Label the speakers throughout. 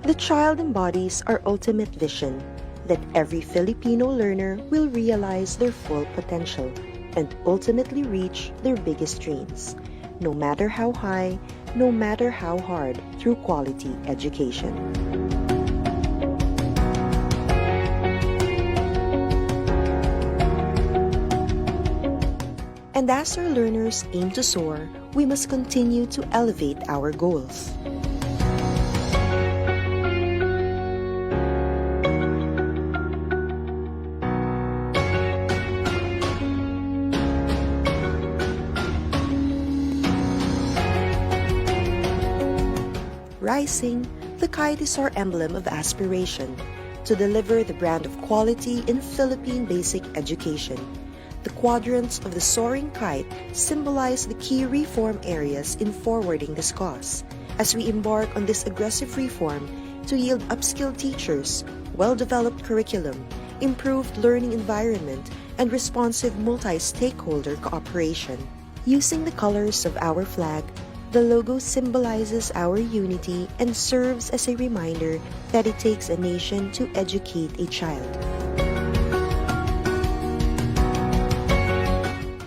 Speaker 1: The child embodies our ultimate vision that every Filipino learner will realize their full potential and ultimately reach their biggest dreams, no matter how high, no matter how hard, through quality education. And as our learners aim to soar, we must continue to elevate our goals. Rising, the kite is our emblem of aspiration to deliver the brand of quality in Philippine basic education. The quadrants of the soaring kite symbolize the key reform areas in forwarding this cause, as we embark on this aggressive reform to yield upskilled teachers, well-developed curriculum, improved learning environment, and responsive multi-stakeholder cooperation. Using the colors of our flag, the logo symbolizes our unity and serves as a reminder that it takes a nation to educate a child.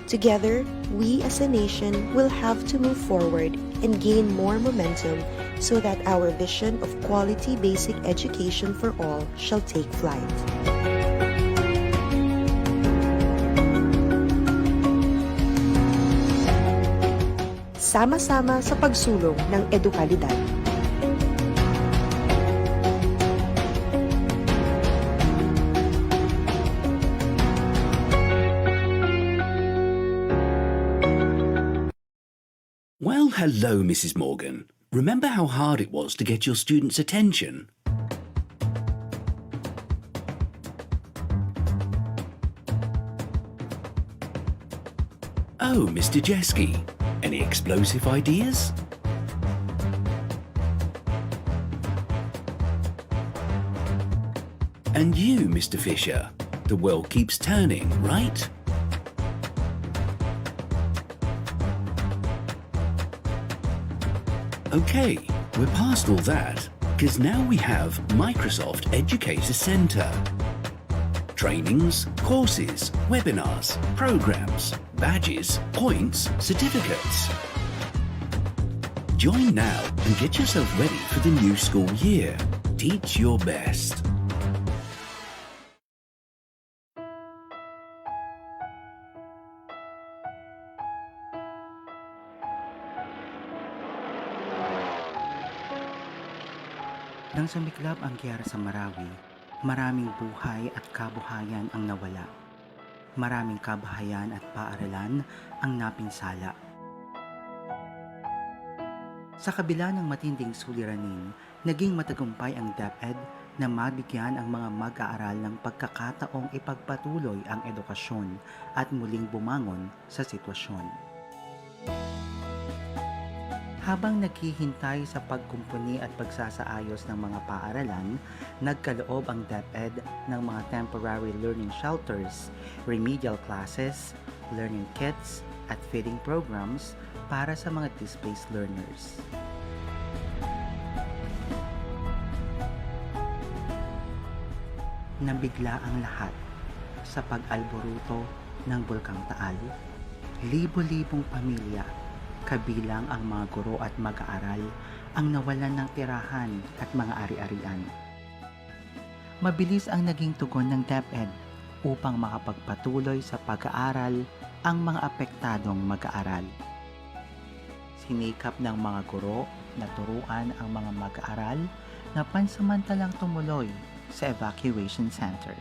Speaker 1: Together, we as a nation will have to move forward and gain more momentum so that our vision of quality basic education for all shall take flight. Sama-sama sa pagsulong ng edukalidad.
Speaker 2: Well, hello, Mrs. Morgan. Remember how hard it was to get your students' attention? Oh, Mr. Jeski. Any explosive ideas? And you, Mr. Fisher, the world keeps turning, right? Okay, we're past all that, because now we have Microsoft Educator Center. Trainings, courses, webinars, programs, badges, points, certificates. Join now and get yourself ready for the new school year. Teach your best.
Speaker 3: Nang sumiklab ang giyera sa Marawi, maraming buhay at kabuhayan ang nawala. Maraming kabahayan at paaralan ang napinsala. Sa kabila ng matinding suliranin, naging matagumpay ang DepEd na mabigyan ang mga mag-aaral ng pagkakataong ipagpatuloy ang edukasyon at muling bumangon sa sitwasyon. Habang naghihintay sa pagkumpuni at pagsasaayos ng mga paaralan, nagkaloob ang DepEd ng mga temporary learning shelters, remedial classes, learning kits, at feeding programs para sa mga displaced learners. Nabigla ang lahat sa pag-alboruto ng Bulkang Taal. Libo-libong pamilya, kabilang ang mga guro at mag-aaral, ang nawalan ng tirahan at mga ari-arian. Mabilis ang naging tugon ng DepEd upang makapagpatuloy sa pag-aaral ang mga apektadong mag-aaral. Sinikap ng mga guro na turuan ang mga mag-aaral na pansamantalang tumuloy sa evacuation center.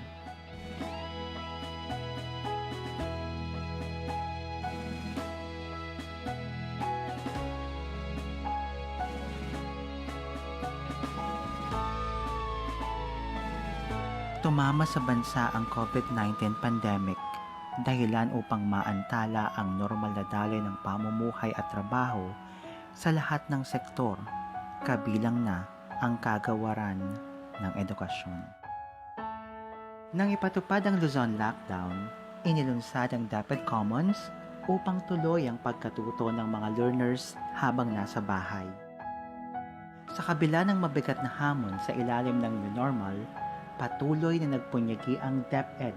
Speaker 3: Tumama sa bansa ang COVID-19 pandemic, dahilan upang maantala ang normal na daloy ng pamumuhay at trabaho sa lahat ng sektor, kabilang na ang kagawaran ng edukasyon. Nang ipatupad ang Luzon lockdown, inilunsad ang DepEd Commons upang tuloy ang pagkatuto ng mga learners habang nasa bahay. Sa kabila ng mabigat na hamon sa ilalim ng new normal, patuloy na nagpunyagi ang DepEd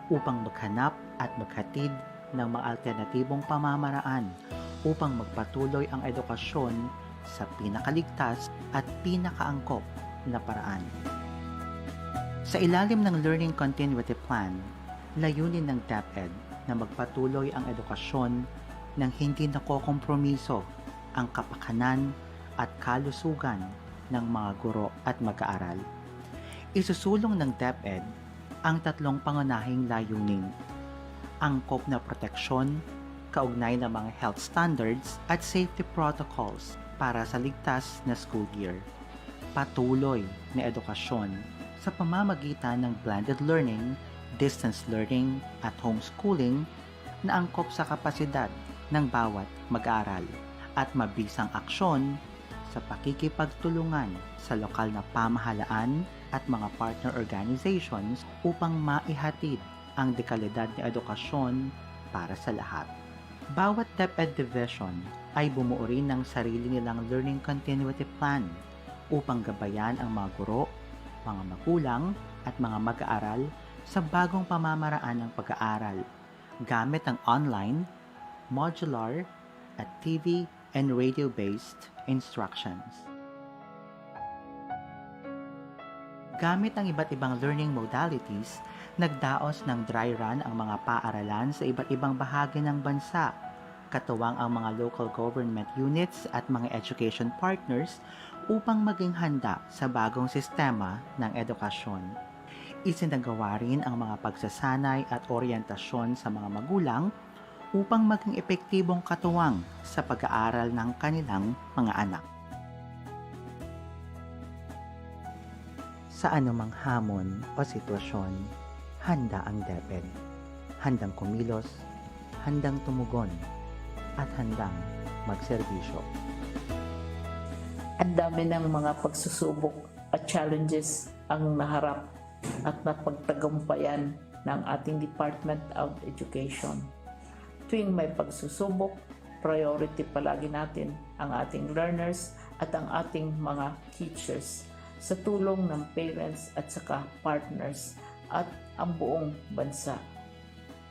Speaker 3: upang maghanap at maghatid ng mga alternatibong pamamaraan upang magpatuloy ang edukasyon sa pinakaligtas at pinakaangkop na paraan. Sa ilalim ng Learning Continuity Plan, layunin ng DepEd na magpatuloy ang edukasyon nang hindi nakokompromiso ang kapakanan at kalusugan ng mga guro at mag-aaral. Isusulong ng DepEd ang tatlong pangunahing layunin: angkop na proteksyon, kaugnay ng mga health standards at safety protocols para sa ligtas na school year, patuloy na edukasyon sa pamamagitan ng blended learning, distance learning at homeschooling na angkop sa kapasidad ng bawat mag-aaral, at mabisang aksyon sa pakikipagtulungan sa lokal na pamahalaan at mga partner organizations upang maihatid ang dekalidad na edukasyon para sa lahat. Bawat DepEd Division ay bumuo rin ng sarili nilang Learning Continuity Plan upang gabayan ang mga guro, mga magulang at mga mag-aaral sa bagong pamamaraan ng pag-aaral gamit ang online, modular at TV and radio-based instructions. Gamit ang iba't ibang learning modalities, nagdaos ng dry run ang mga paaralan sa iba't ibang bahagi ng bansa, katuwang ang mga local government units at mga education partners upang maging handa sa bagong sistema ng edukasyon. Isinagawa rin ang mga pagsasanay at oryentasyon sa mga magulang upang maging epektibong katuwang sa pag-aaral ng kanilang mga anak. Sa anumang hamon o sitwasyon, handa ang DepEd. Handang kumilos, handang tumugon, at handang magserbisyo.
Speaker 4: Ang dami ng mga pagsusubok at challenges ang naharap at napagtagumpayan ng ating Department of Education. Tuwing may pagsusubok, priority palagi natin ang ating learners at ang ating mga teachers sa tulong ng parents at saka partners at ang buong bansa.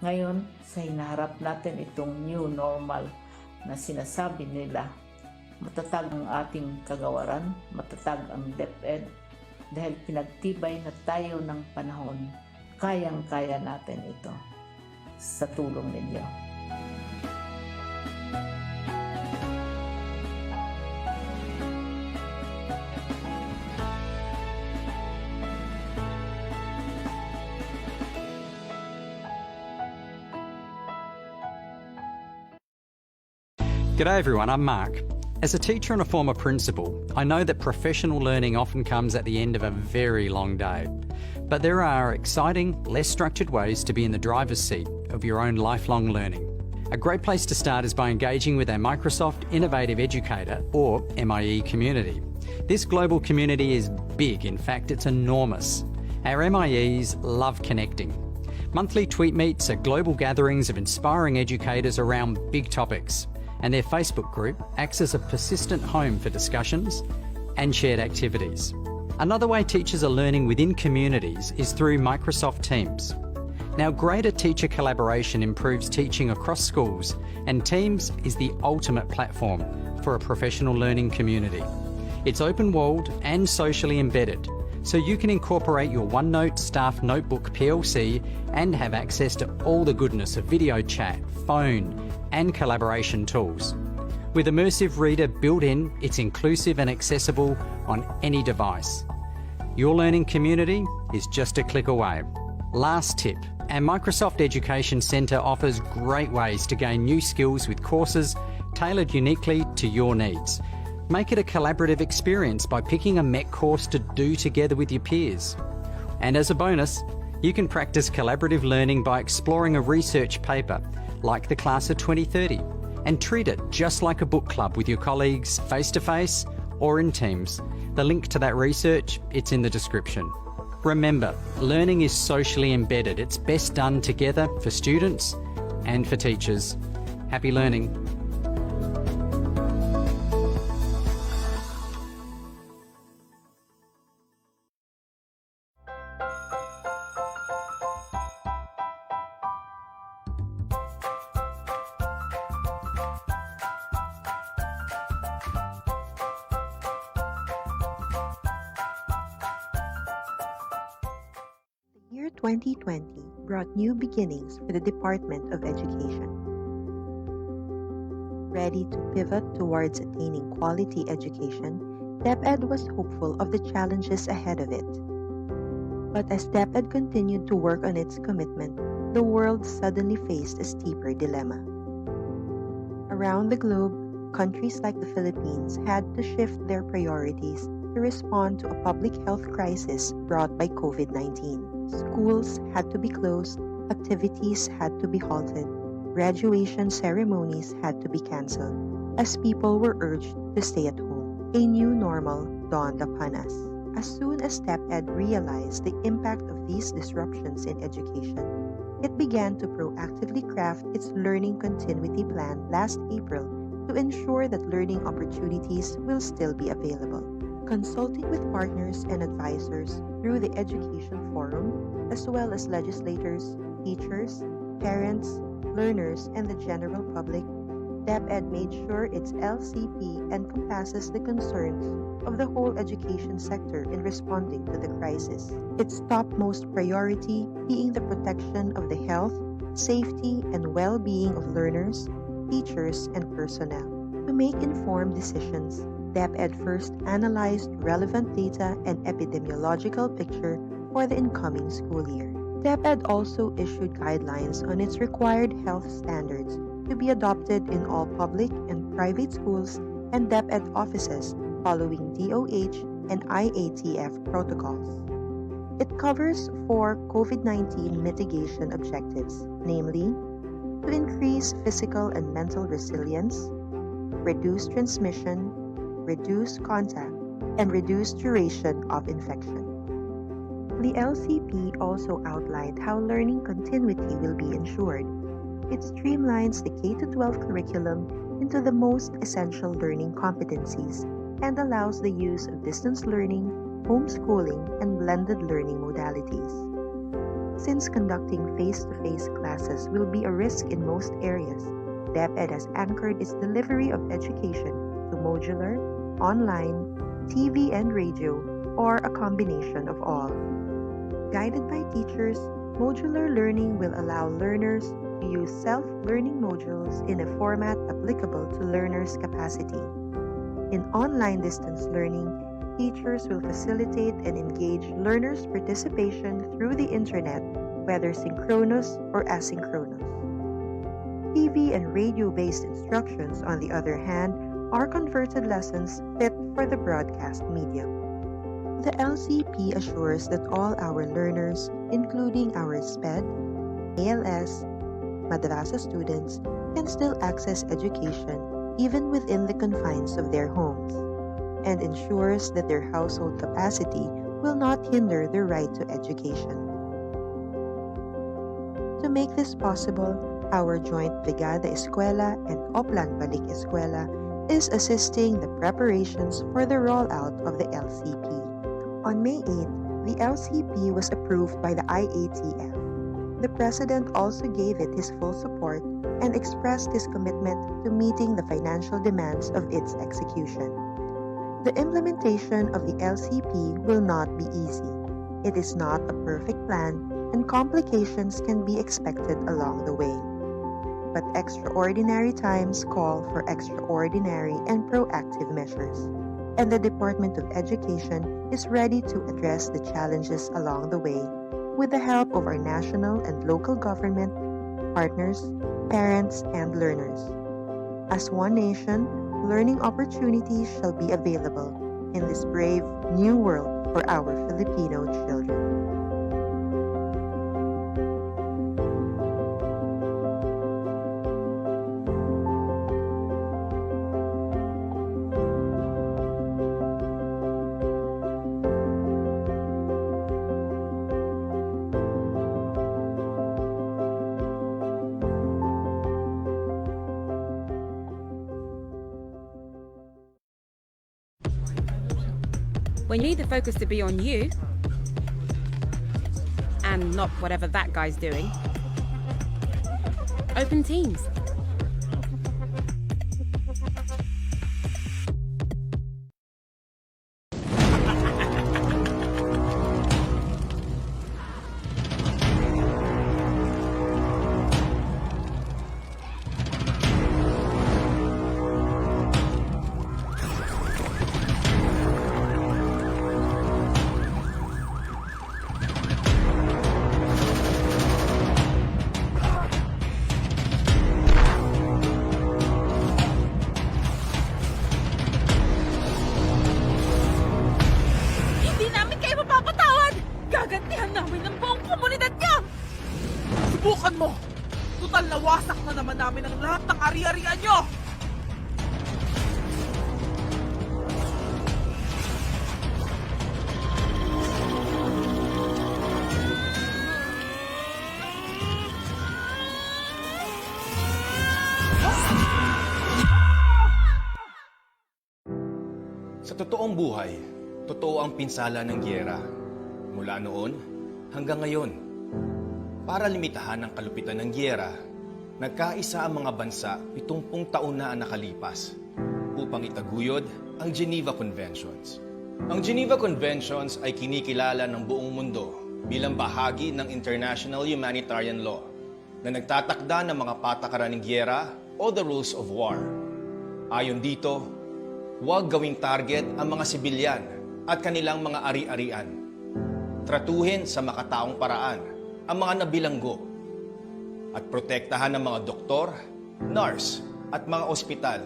Speaker 4: Ngayon, sa hinaharap natin itong new normal na sinasabi nila, matatag ang ating kagawaran, matatag ang DepEd dahil pinagtibay na tayo ng panahon. Kayang-kaya natin ito sa tulong ninyo.
Speaker 5: G'day everyone, I'm Mark. As a teacher and a former principal, I know that professional learning often comes at the end of a very long day. But there are exciting, less structured ways to be in the driver's seat of your own lifelong learning. A great place to start is by engaging with our Microsoft Innovative Educator, or MIE community. This global community is big, in fact it's enormous. Our MIEs love connecting. Monthly tweet meets are global gatherings of inspiring educators around big topics, and their Facebook group acts as a persistent home for discussions and shared activities. Another way teachers are learning within communities is through Microsoft Teams. Now, greater teacher collaboration improves teaching across schools, and Teams is the ultimate platform for a professional learning community. It's open-walled and socially embedded, so you can incorporate your OneNote Staff Notebook PLC and have access to all the goodness of video chat, phone, and collaboration tools. With Immersive Reader built in, it's inclusive and accessible on any device. Your learning community is just a click away. Last tip, our Microsoft Education Centre offers great ways to gain new skills with courses tailored uniquely to your needs. Make it a collaborative experience by picking a MET course to do together with your peers. And as a bonus, you can practice collaborative learning by exploring a research paper, like the Class of 2030, and treat it just like a book club with your colleagues face-to-face or in Teams. The link to that research, it's in the description. Remember, learning is socially embedded. It's best done together for students and for teachers. Happy learning.
Speaker 1: 2020 brought new beginnings for the Department of Education. Ready to pivot towards attaining quality education, DepEd was hopeful of the challenges ahead of it. But as DepEd continued to work on its commitment, the world suddenly faced a steeper dilemma. Around the globe, countries like the Philippines had to shift their priorities to respond to a public health crisis brought by COVID-19. Schools had to be closed, activities had to be halted, graduation ceremonies had to be canceled, as people were urged to stay at home. A new normal dawned upon us. As soon as DepEd realized the impact of these disruptions in education, it began to proactively craft its learning continuity plan last April to ensure that learning opportunities will still be available. Consulting with partners and advisors through the Education Forum, as well as legislators, teachers, parents, learners, and the general public, DepEd made sure its LCP encompasses the concerns of the whole education sector in responding to the crisis. Its topmost priority being the protection of the health, safety, and well-being of learners, teachers, and personnel. To make informed decisions, DepEd first analyzed relevant data and epidemiological picture for the incoming school year. DepEd also issued guidelines on its required health standards to be adopted in all public and private schools and DepEd offices following DOH and IATF protocols. It covers 4 COVID-19 mitigation objectives, namely, to increase physical and mental resilience, reduce transmission, reduce contact, and reduce duration of infection. The LCP also outlined how learning continuity will be ensured. It streamlines the K-12 curriculum into the most essential learning competencies and allows the use of distance learning, homeschooling, and blended learning modalities. Since conducting face-to-face classes will be a risk in most areas, DepEd has anchored its delivery of education to modular, online, TV and radio, or a combination of all. Guided by teachers, modular learning will allow learners to use self-learning modules in a format applicable to learners' capacity. In online distance learning, teachers will facilitate and engage learners' participation through the internet, whether synchronous or asynchronous. TV and radio-based instructions, on the other hand, are converted lessons fit for the broadcast medium. The LCP assures that all our learners, including our SPED, ALS, Madrasa students, can still access education even within the confines of their homes, and ensures that their household capacity will not hinder their right to education. To make this possible, our joint Brigada Eskwela and Oplan Balik Eskwela is assisting the preparations for the rollout of the LCP. On May 8, the LCP was approved by the IATF. The President also gave it his full support and expressed his commitment to meeting the financial demands of its execution. The implementation of the LCP will not be easy. It is not a perfect plan, and complications can be expected along the way. But extraordinary times call for extraordinary and proactive measures, and the Department of Education is ready to address the challenges along the way with the help of our national and local government, partners, parents, and learners. As one nation, learning opportunities shall be available in this brave new world for our Filipino children.
Speaker 6: When you need the focus to be on you and not whatever that guy's doing, open Teams.
Speaker 7: namin ng buong komunidad niya! Subukan mo! Tutal nawasak na naman namin ang lahat ng ari-arian niyo!
Speaker 8: Sa totoong buhay, totoo ang pinsala ng giyera. Mula noon hanggang ngayon. Para limitahan ang kalupitan ng giyera, nagkaisa ang mga bansa 70 taon na ang nakalipas upang itaguyod ang Geneva Conventions. Ang Geneva Conventions ay kinikilala ng buong mundo bilang bahagi ng international humanitarian law na nagtatakda ng mga patakaran ng giyera o the rules of war. Ayon dito, huwag gawing target ang mga sibilyan at kanilang mga ari-arian. Tratuhin sa makataong paraan ang mga nabilanggo at protektahan ng mga doktor, nurse at mga ospital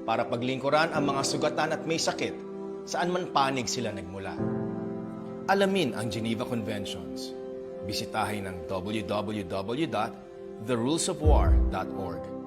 Speaker 8: para paglingkuran ang mga sugatan at may sakit saan man panig sila nagmula. Alamin ang Geneva Conventions. Bisitahin ang www.therulesofwar.org.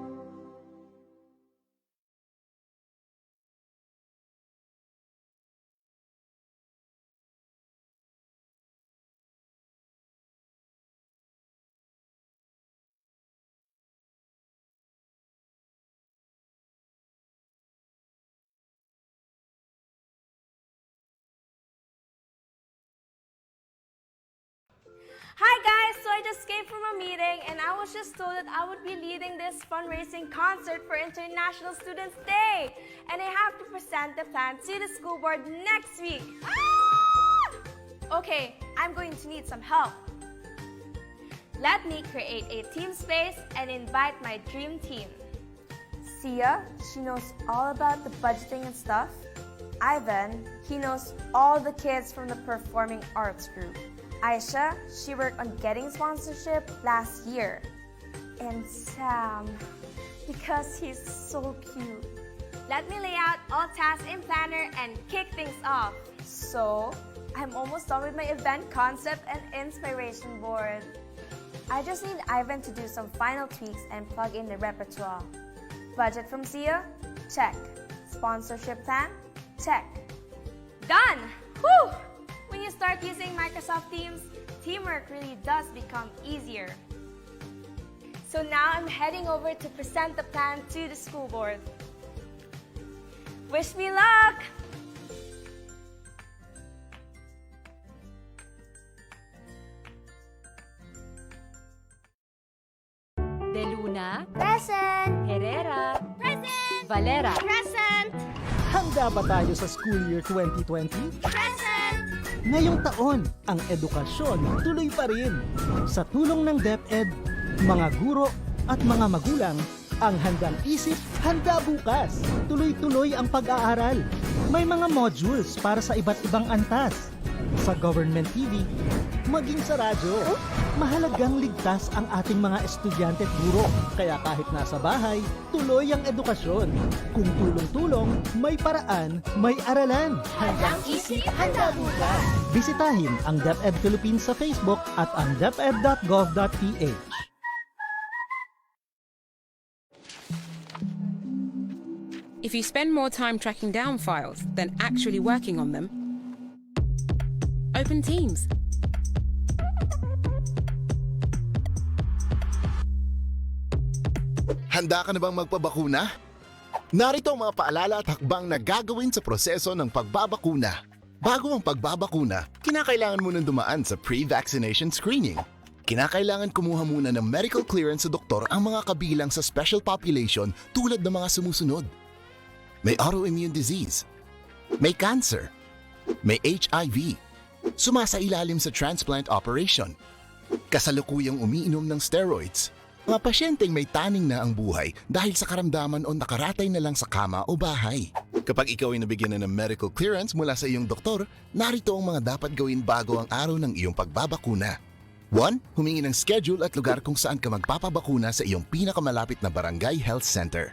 Speaker 9: Hi guys, so I just came from a meeting and I was just told that I would be leading this fundraising concert for International Students Day. And I have to present the plan to the school board next week. Okay, I'm going to need some help. Let me create a team space and invite my dream team. Sia, she knows all about the budgeting and stuff. Ivan, he knows all the kids from the performing arts group. Aisha, she worked on getting sponsorship last year. And Sam, because he's so cute. Let me lay out all tasks in Planner and kick things off. So, I'm almost done with my event concept and inspiration board. I just need Ivan to do some final tweaks and plug in the repertoire. Budget from Sia? Check. Sponsorship plan? Check. Done! Whew! When you start using Microsoft Teams, teamwork really does become easier. So now I'm heading over to present the plan to the school board. Wish me luck!
Speaker 10: De Luna,
Speaker 9: Present!
Speaker 10: Herrera,
Speaker 9: Present!
Speaker 10: Valera.
Speaker 9: Present!
Speaker 11: Handa ba tayo sa school year 2020?
Speaker 9: Present!
Speaker 11: Ngayong taon, ang edukasyon tuloy pa rin. Sa tulong ng DepEd, mga guro at mga magulang, ang handang isip, handa bukas. Tuloy-tuloy ang pag-aaral. May mga modules para sa iba't ibang antas. Sa government TV, maging sa radyo. Mahalagang ligtas ang ating mga estudyante at guro. Kaya kahit nasa bahay, tuloy ang edukasyon. Kung tulong-tulong, may paraan, may aralan.
Speaker 9: Handang isip, handa bukas.
Speaker 11: Bisitahin ang DepEd Philippines sa Facebook at ang deped.gov.ph.
Speaker 6: If you spend more time tracking down files than actually working on them, open Teams.
Speaker 12: Handa ka na bang magpabakuna? Narito ang mga paalala at hakbang na gagawin sa proseso ng pagbabakuna. Bago ang pagbabakuna, kinakailangan mo nang dumaan sa pre-vaccination screening. Kinakailangan kumuha muna ng medical clearance sa doktor ang mga kabilang sa special population tulad ng mga sumusunod. May autoimmune disease, may cancer, may HIV, sumasailalim sa transplant operation, kasalukuyang umiinom ng steroids, mga pasyenteng may taning na ang buhay dahil sa karamdaman o nakaratay na lang sa kama o bahay. Kapag ikaw ay nabigyan na ng medical clearance mula sa iyong doktor, narito ang mga dapat gawin bago ang araw ng iyong pagbabakuna. 1. Humingi ng schedule at lugar kung saan ka magpapabakuna sa iyong pinakamalapit na barangay health center.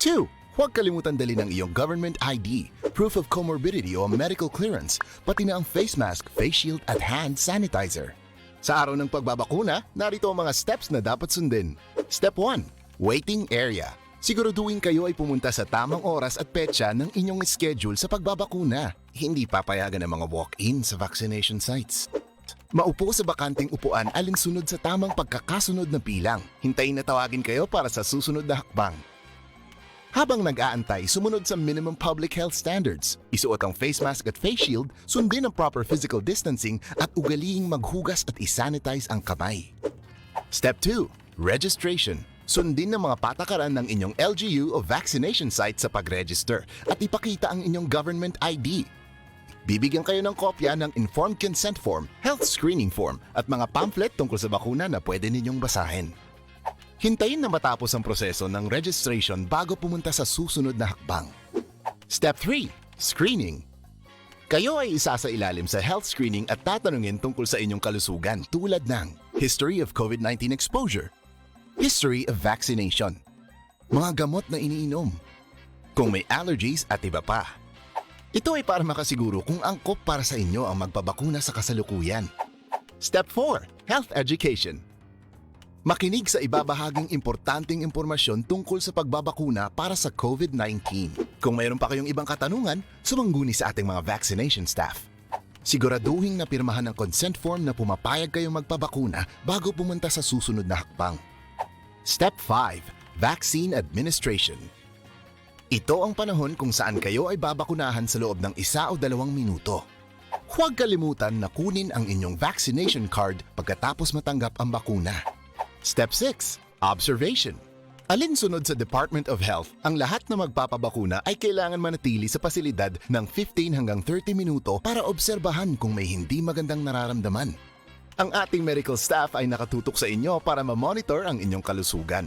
Speaker 12: 2. Huwag kalimutan dali ng iyong government ID, proof of comorbidity o medical clearance, pati na ang face mask, face shield at hand sanitizer. Sa araw ng pagbabakuna, narito ang mga steps na dapat sundin. Step 1. Waiting area. Siguraduhin kayo ay pumunta sa tamang oras at petsa ng inyong schedule sa pagbabakuna. Hindi papayagan ang mga walk-in sa vaccination sites. Maupo sa bakanting upuan alinsunod sa tamang pagkakasunod na bilang. Hintayin na tawagin kayo para sa susunod na hakbang. Habang nag-aantay, sumunod sa minimum public health standards. Isuot ang face mask at face shield, sundin ang proper physical distancing at ugaliing maghugas at isanitize ang kamay. Step 2. Registration. Sundin ang mga patakaran ng inyong LGU o vaccination site sa pag-register at ipakita ang inyong government ID. Bibigyan kayo ng kopya ng informed consent form, health screening form at mga pamphlet tungkol sa bakuna na pwede ninyong basahin. Hintayin na matapos ang proseso ng registration bago pumunta sa susunod na hakbang. Step 3. Screening. Kayo ay isa sa ilalim sa health screening at tatanungin tungkol sa inyong kalusugan tulad ng history of COVID-19 exposure, history of vaccination, mga gamot na iniinom, kung may allergies at iba pa. Ito ay para makasiguro kung angkop para sa inyo ang magpabakuna sa kasalukuyan. Step 4. Health education. Makinig sa ibabahaging importanteng impormasyon tungkol sa pagbabakuna para sa COVID-19. Kung mayroon pa kayong ibang katanungan, sumangguni sa ating mga vaccination staff. Siguraduhin na pirmahan ang consent form na pumapayag kayong magpabakuna bago pumunta sa susunod na hakbang. Step 5. Vaccine administration. Ito ang panahon kung saan kayo ay babakunahan sa loob ng 1 o 2 minuto. Huwag kalimutan na kunin ang inyong vaccination card pagkatapos matanggap ang bakuna. Step 6. Observation. Alinsunod sa Department of Health, ang lahat na magpapabakuna ay kailangan manatili sa pasilidad ng 15 hanggang 30 minuto para obserbahan kung may hindi magandang nararamdaman. Ang ating medical staff ay nakatutok sa inyo para ma-monitor ang inyong kalusugan.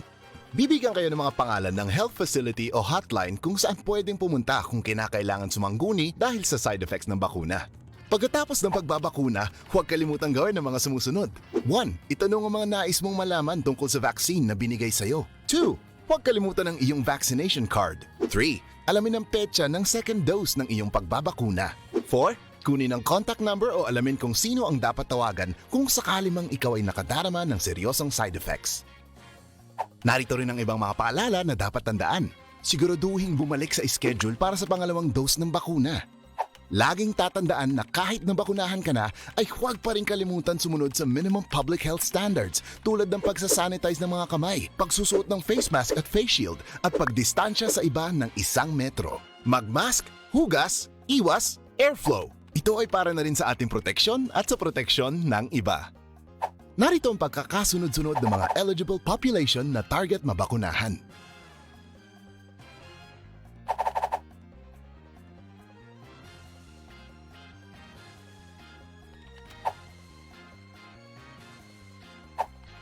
Speaker 12: Bibigyan kayo ng mga pangalan ng health facility o hotline kung saan pwedeng pumunta kung kinakailangan sumangguni dahil sa side effects ng bakuna. Pagkatapos ng pagbabakuna, huwag kalimutang gawin ang mga sumusunod. 1. Itanong ang mga nais mong malaman tungkol sa vaccine na binigay sa'yo. 2. Huwag kalimutan ang iyong vaccination card. 3. Alamin ang petsa ng second dose ng iyong pagbabakuna. 4. Kunin ang contact number o alamin kung sino ang dapat tawagan kung sakali mang ikaw ay nakadarama ng seryosong side effects. Narito rin ang ibang mga paalala na dapat tandaan. Siguraduhin bumalik sa schedule para sa pangalawang dose ng bakuna. Laging tatandaan na kahit nabakunahan ka na, ay huwag pa rin kalimutan sumunod sa minimum public health standards tulad ng pagsasanitize ng mga kamay, pagsusuot ng face mask at face shield, at pagdistansya sa iba ng 1 metro. Magmask, hugas, iwas, airflow. Ito ay para na rin sa ating proteksyon at sa proteksyon ng iba. Narito ang pagkakasunod-sunod ng mga eligible population na target mabakunahan.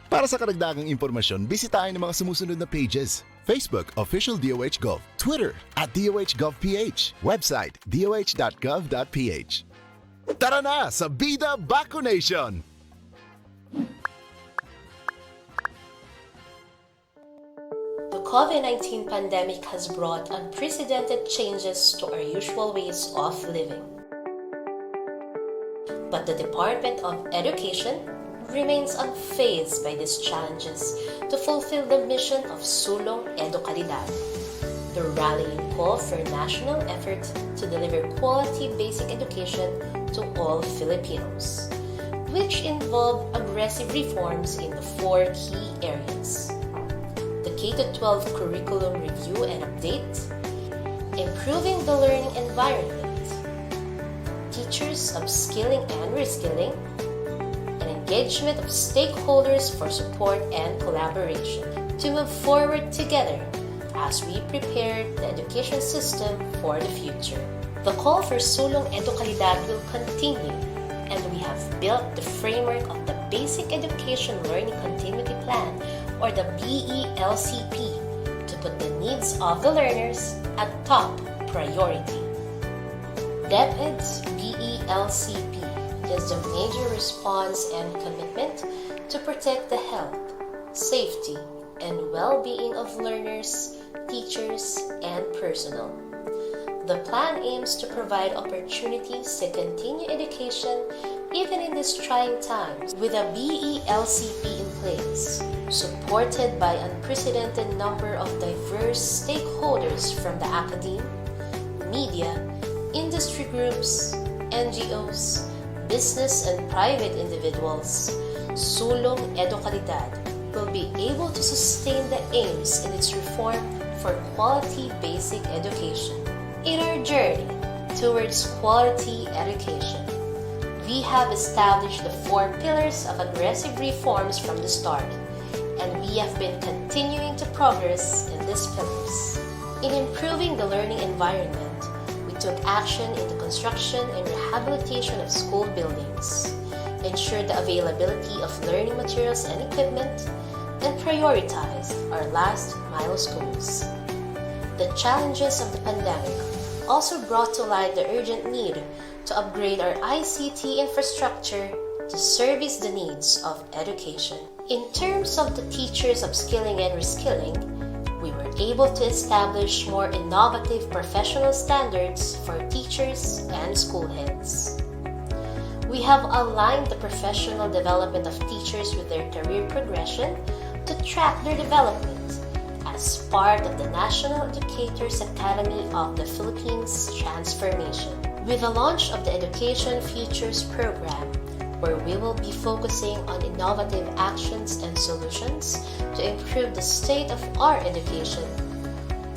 Speaker 12: Para sa karagdagang impormasyon, bisitahin ang mga sumusunod na pages. Facebook, Official DOH Gov. Twitter, @DOHGovPH. Website, doh.gov.ph. Tara na sa Bida Vaccination!
Speaker 13: The COVID-19 pandemic has brought unprecedented changes to our usual ways of living. But the Department of Education remains unfazed by these challenges to fulfill the mission of Sulong Edukalidad, the rallying call for national effort to deliver quality basic education to all Filipinos, which involve aggressive reforms in the 4 key areas: the K-12 curriculum review and update, improving the learning environment, teachers upskilling and reskilling, engagement of stakeholders for support and collaboration to move forward together as we prepare the education system for the future. The call for Sulong Edukalidad will continue, and we have built the framework of the Basic Education Learning Continuity Plan, or the BELCP, to put the needs of the learners at top priority. DepEd's BELCP is the major response and commitment to protect the health, safety, and well-being of learners, teachers, and personnel. The plan aims to provide opportunities to continue education even in these trying times with a BELCP in place, supported by an unprecedented number of diverse stakeholders from the academe, media, industry groups, NGOs, business and private individuals. Sulong Edukalidad will be able to sustain the aims in its reform for quality basic education. In our journey towards quality education, we have established the 4 pillars of aggressive reforms from the start, and we have been continuing to progress in these pillars. In improving the learning environment, we took action in the construction and rehabilitation of school buildings, ensured the availability of learning materials and equipment, and prioritized our last mile schools. The challenges of the pandemic also brought to light the urgent need to upgrade our ICT infrastructure to service the needs of education. In terms of the teachers' upskilling and reskilling, we were able to establish more innovative professional standards for teachers and school heads. We have aligned the professional development of teachers with their career progression to track their development as part of the National Educators Academy of the Philippines transformation. With the launch of the Education Futures program, where we will be focusing on innovative actions and solutions to improve the state of our education,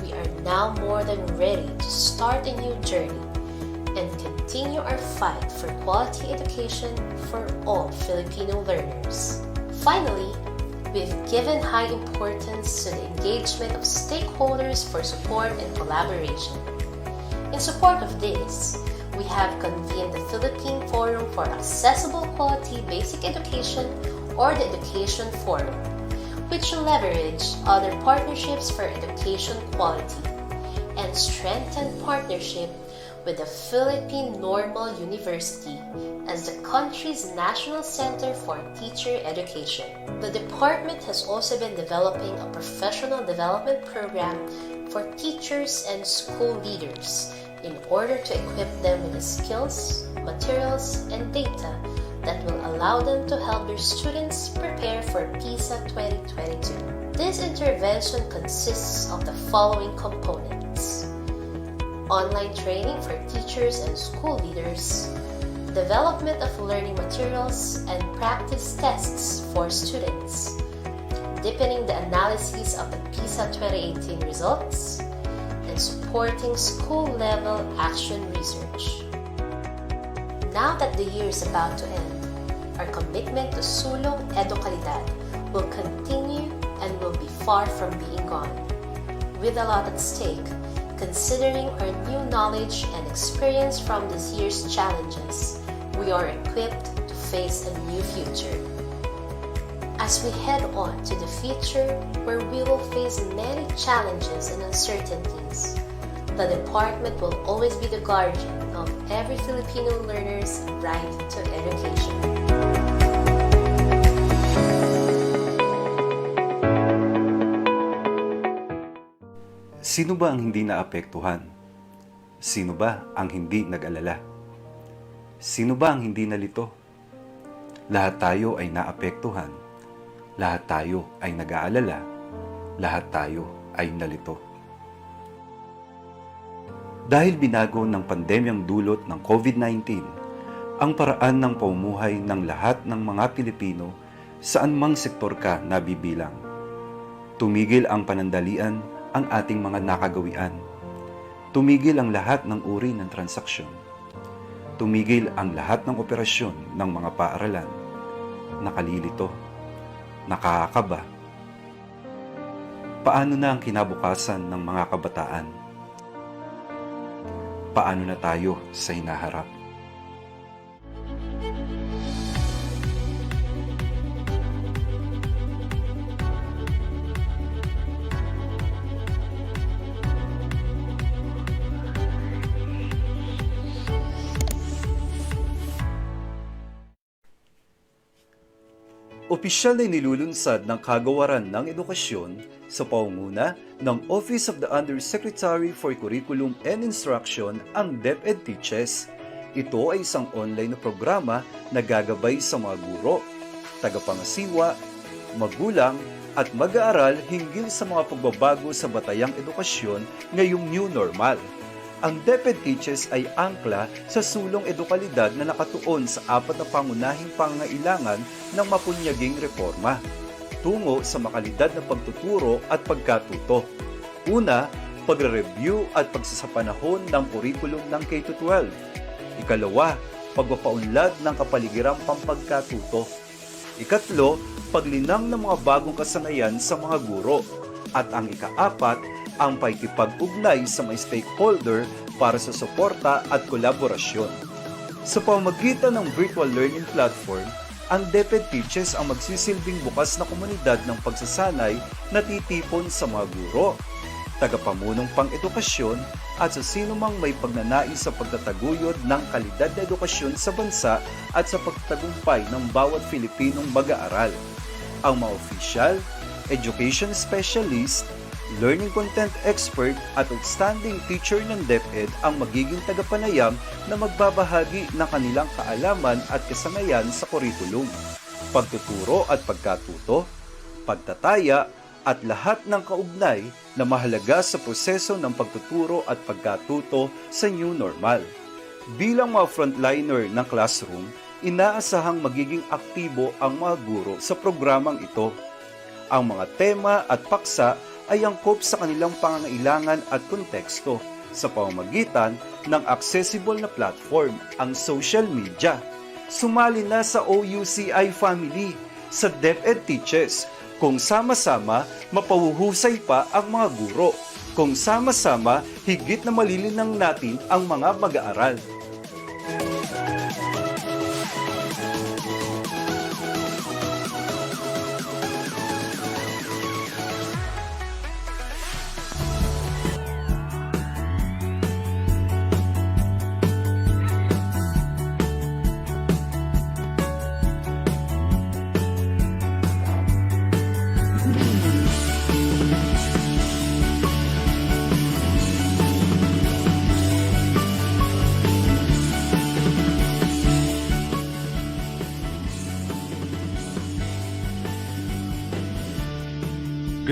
Speaker 13: we are now more than ready to start a new journey and continue our fight for quality education for all Filipino learners. Finally, we've given high importance to the engagement of stakeholders for support and collaboration. In support of this, we have convened the Philippine Forum for Accessible Quality Basic Education, or the Education Forum, which will leverage other partnerships for education quality and strengthen partnership with the Philippine Normal University as the country's national center for teacher education. The department has also been developing a professional development program for teachers and school leaders in order to equip them with the skills, materials, and data that will allow them to help their students prepare for PISA 2022. This intervention consists of the following components: online training for teachers and school leaders, development of learning materials and practice tests for students, deepening the analysis of the PISA 2018 results, and supporting school-level action research. Now that the year is about to end, our commitment to Sulong Edukalidad will continue and will be far from being gone. With a lot at stake, considering our new knowledge and experience from this year's challenges, we are equipped to face a new future. As we head on to the future where we will face many challenges and uncertainties, the department will always be the guardian of every Filipino learner's right to education.
Speaker 14: Sino ba ang hindi naapektuhan? Sino ba ang hindi nag-alala? Sino ba ang hindi nalito? Lahat tayo ay naapektuhan. Lahat tayo ay nag-aalala. Lahat tayo ay nalito. Dahil binago ng pandemyang dulot ng COVID-19 ang paraan ng pamumuhay ng lahat ng mga Pilipino saan mang sektor ka nabibilang. Tumigil ang panandalian ang ating mga nakagawian. Tumigil ang lahat ng uri ng transaksyon. Tumigil ang lahat ng operasyon ng mga paaralan. Nakalilito. Nakakaba. Paano na ang kinabukasan ng mga kabataan? Paano na tayo sa hinaharap? Opisyal na nilulunsad ng Kagawaran ng Edukasyon sa pangunguna ng Office of the Undersecretary for Curriculum and Instruction ang DepEd Teaches. Ito ay isang online na programa na gagabay sa mga guro, tagapangasiwa, magulang at mag-aaral hinggil sa mga pagbabago sa batayang edukasyon ngayong new normal. Ang DepEd Teaches ay angkla sa sulong edukalidad na nakatuon sa 4 na pangunahing pangangailangan ng mapunyaging reforma tungo sa makalidad na pagtuturo at pagkatuto. Una, pagre-review at pagsasapanahon ng kurikulum ng K-12. Ikalawa, pagpapaunlad ng kapaligirang pampagkatuto. Ikatlo, paglinang ng mga bagong kasanayan sa mga guro. At ang ikaapat, ang pakikipag-ugnay sa mga stakeholder para sa suporta at kolaborasyon. Sa pamamagitan ng virtual learning platform, ang DepEd Teaches ang magsisilbing bukas na komunidad ng pagsasanay na titipon sa mga guro, tagapamunong pang-edukasyon at sa sinumang may pagnanais sa pagtataguyod ng kalidad na edukasyon sa bansa at sa pagtagumpay ng bawat Filipinong mag-aaral. Ang mga opisyal, education specialist, learning content expert at outstanding teacher ng DepEd ang magiging tagapanayam na magbabahagi ng kanilang kaalaman at kasanayan sa kurikulum, pagtuturo at pagkatuto, pagtataya at lahat ng kaugnay na mahalaga sa proseso ng pagtuturo at pagkatuto sa new normal. Bilang mga frontliner ng classroom, inaasahang magiging aktibo ang mga guro sa programang ito. Ang mga tema at paksa ay angkop sa kanilang pangangailangan at konteksto sa pamamagitan ng accessible na platform, ang social media. Sumali na sa OUCI family sa DepEd Teaches kung sama-sama mapahuhusay pa ang mga guro, kung sama-sama higit na malilinang natin ang mga mag-aaral.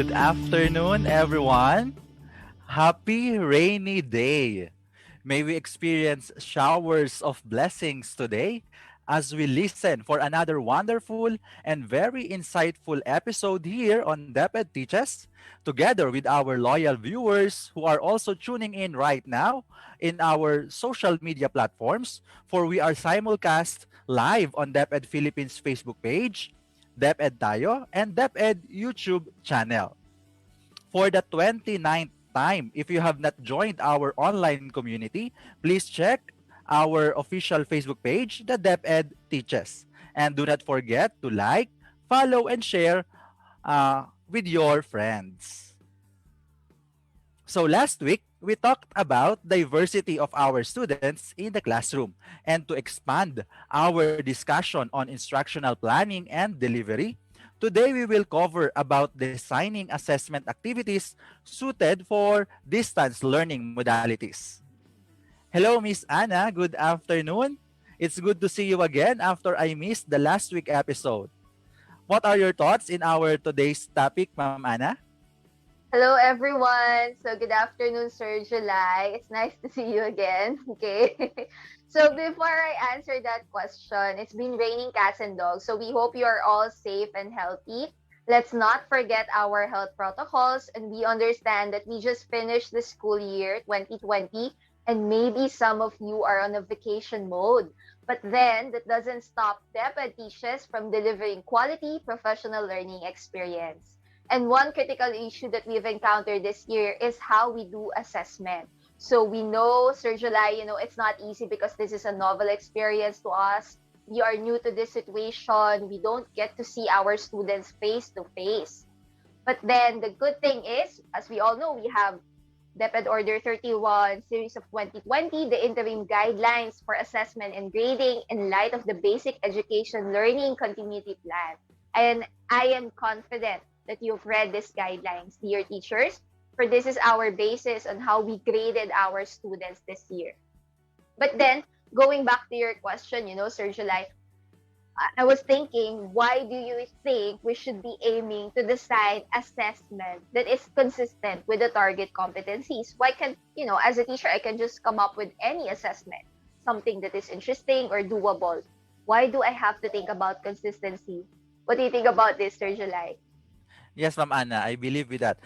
Speaker 15: Good afternoon, everyone. Happy rainy day. May we experience showers of blessings today as we listen for another wonderful and very insightful episode here on DepEd Teaches, together with our loyal viewers who are also tuning in right now in our social media platforms, for we are simulcast live on DepEd Philippines Facebook page, DepEd Tayo, and DepEd YouTube channel. For the 29th time, if you have not joined our online community, please check our official Facebook page, the DepEd Teaches. And do not forget to like, follow, and share with your friends. So last week, we talked about diversity of our students in the classroom. And to expand our discussion on instructional planning and delivery, today we will cover about designing assessment activities suited for distance learning modalities. Hello, Miss Anna. Good afternoon. It's good to see you again after I missed the last week episode. What are your thoughts in our today's topic, Ma'am Anna?
Speaker 16: Hello, everyone. So, good afternoon, Sir July. It's nice to see you again. Okay. So, before I answer that question, it's been raining cats and dogs. So, we hope you are all safe and healthy. Let's not forget our health protocols. And we understand that we just finished the school year 2020. And maybe some of you are on a vacation mode. But then, that doesn't stop DepEd Teaches from delivering quality professional learning experience. And one critical issue that we've encountered this year is how we do assessment. So we know, Sir July, it's not easy because this is a novel experience to us. We are new to this situation. We don't get to see our students face to face. But then the good thing is, as we all know, we have DepEd Order 31, Series of 2020, the interim guidelines for assessment and grading in light of the Basic Education Learning Continuity Plan. And I am confident that you've read these guidelines, dear teachers, for this is our basis on how we graded our students this year. But then, going back to your question, Sir July, I was thinking, why do you think we should be aiming to design assessment that is consistent with the target competencies? Why can't, as a teacher, I can just come up with any assessment, something that is interesting or doable? Why do I have to think about consistency? What do you think about this, Sir July?
Speaker 15: Yes, Ma'am Anna, I believe with that.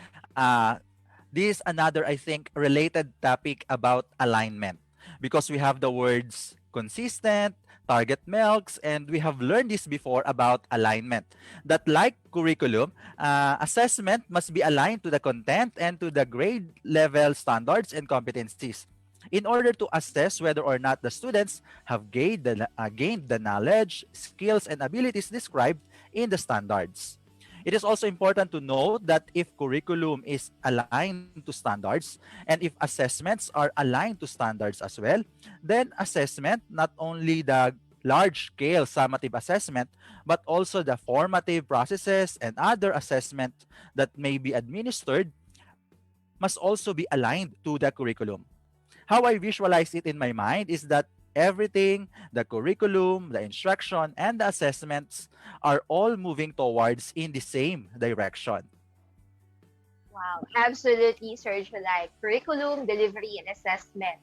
Speaker 15: This is another, I think, related topic about alignment because we have the words consistent, target milks, and we have learned this before about alignment. That like curriculum, assessment must be aligned to the content and to the grade level standards and competencies in order to assess whether or not the students have gained the knowledge, skills, and abilities described in the standards. It is also important to note that if curriculum is aligned to standards and if assessments are aligned to standards as well, then assessment, not only the large-scale summative assessment, but also the formative processes and other assessments that may be administered must also be aligned to the curriculum. How I visualize it in my mind is that everything, the curriculum, the instruction, and the assessments are all moving towards in the same direction.
Speaker 16: Wow, absolutely, Sir July. Curriculum, delivery, and assessment.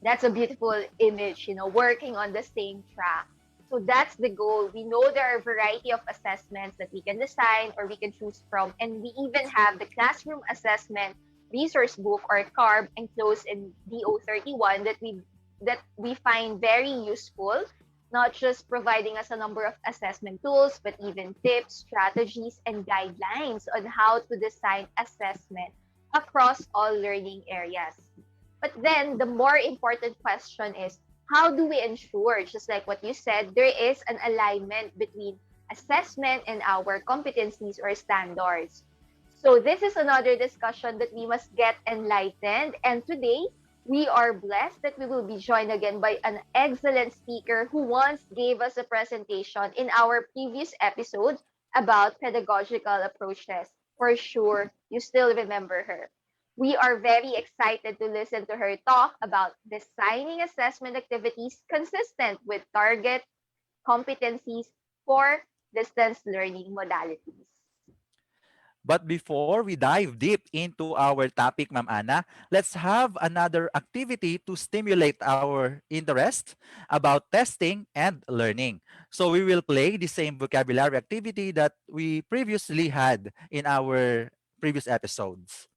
Speaker 16: That's a beautiful image, working on the same track. So that's the goal. We know there are a variety of assessments that we can design or we can choose from. And we even have the classroom assessment resource book or CARB enclosed in DO31 that we find very useful, not just providing us a number of assessment tools, but even tips, strategies, and guidelines on how to design assessment across all learning areas. But then the more important question is, how do we ensure, just like what you said, there is an alignment between assessment and our competencies or standards? So this is another discussion that we must get enlightened. And today, we are blessed that we will be joined again by an excellent speaker who once gave us a presentation in our previous episode about pedagogical approaches. For sure, you still remember her. We are very excited to listen to her talk about designing assessment activities consistent with target competencies for distance learning modalities.
Speaker 15: But before we dive deep into our topic, Ma'am Ana, let's have another activity to stimulate our interest about testing and learning. So we will play the same vocabulary activity that we previously had in our previous episodes.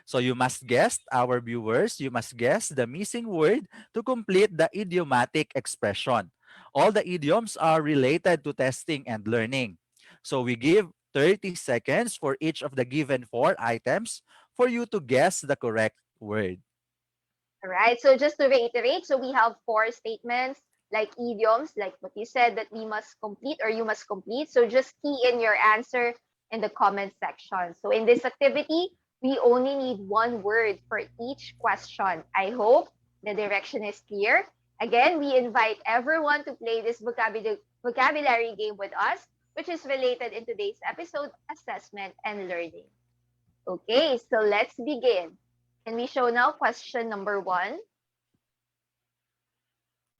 Speaker 15: So you must guess, our viewers, you must guess the missing word to complete the idiomatic expression. All the idioms are related to testing and learning. So we give 30 seconds for each of the given 4 items for you to guess the correct word.
Speaker 16: All right, so just to reiterate, so we have 4 statements like idioms, like what you said that we must complete or you must complete. So just key in your answer in the comment section. So in this activity, we only need 1 word for each question. I hope the direction is clear. Again, we invite everyone to play this vocabulary game with us, which is related in today's episode, assessment and learning. Okay, so let's begin. Can we show now question number 1?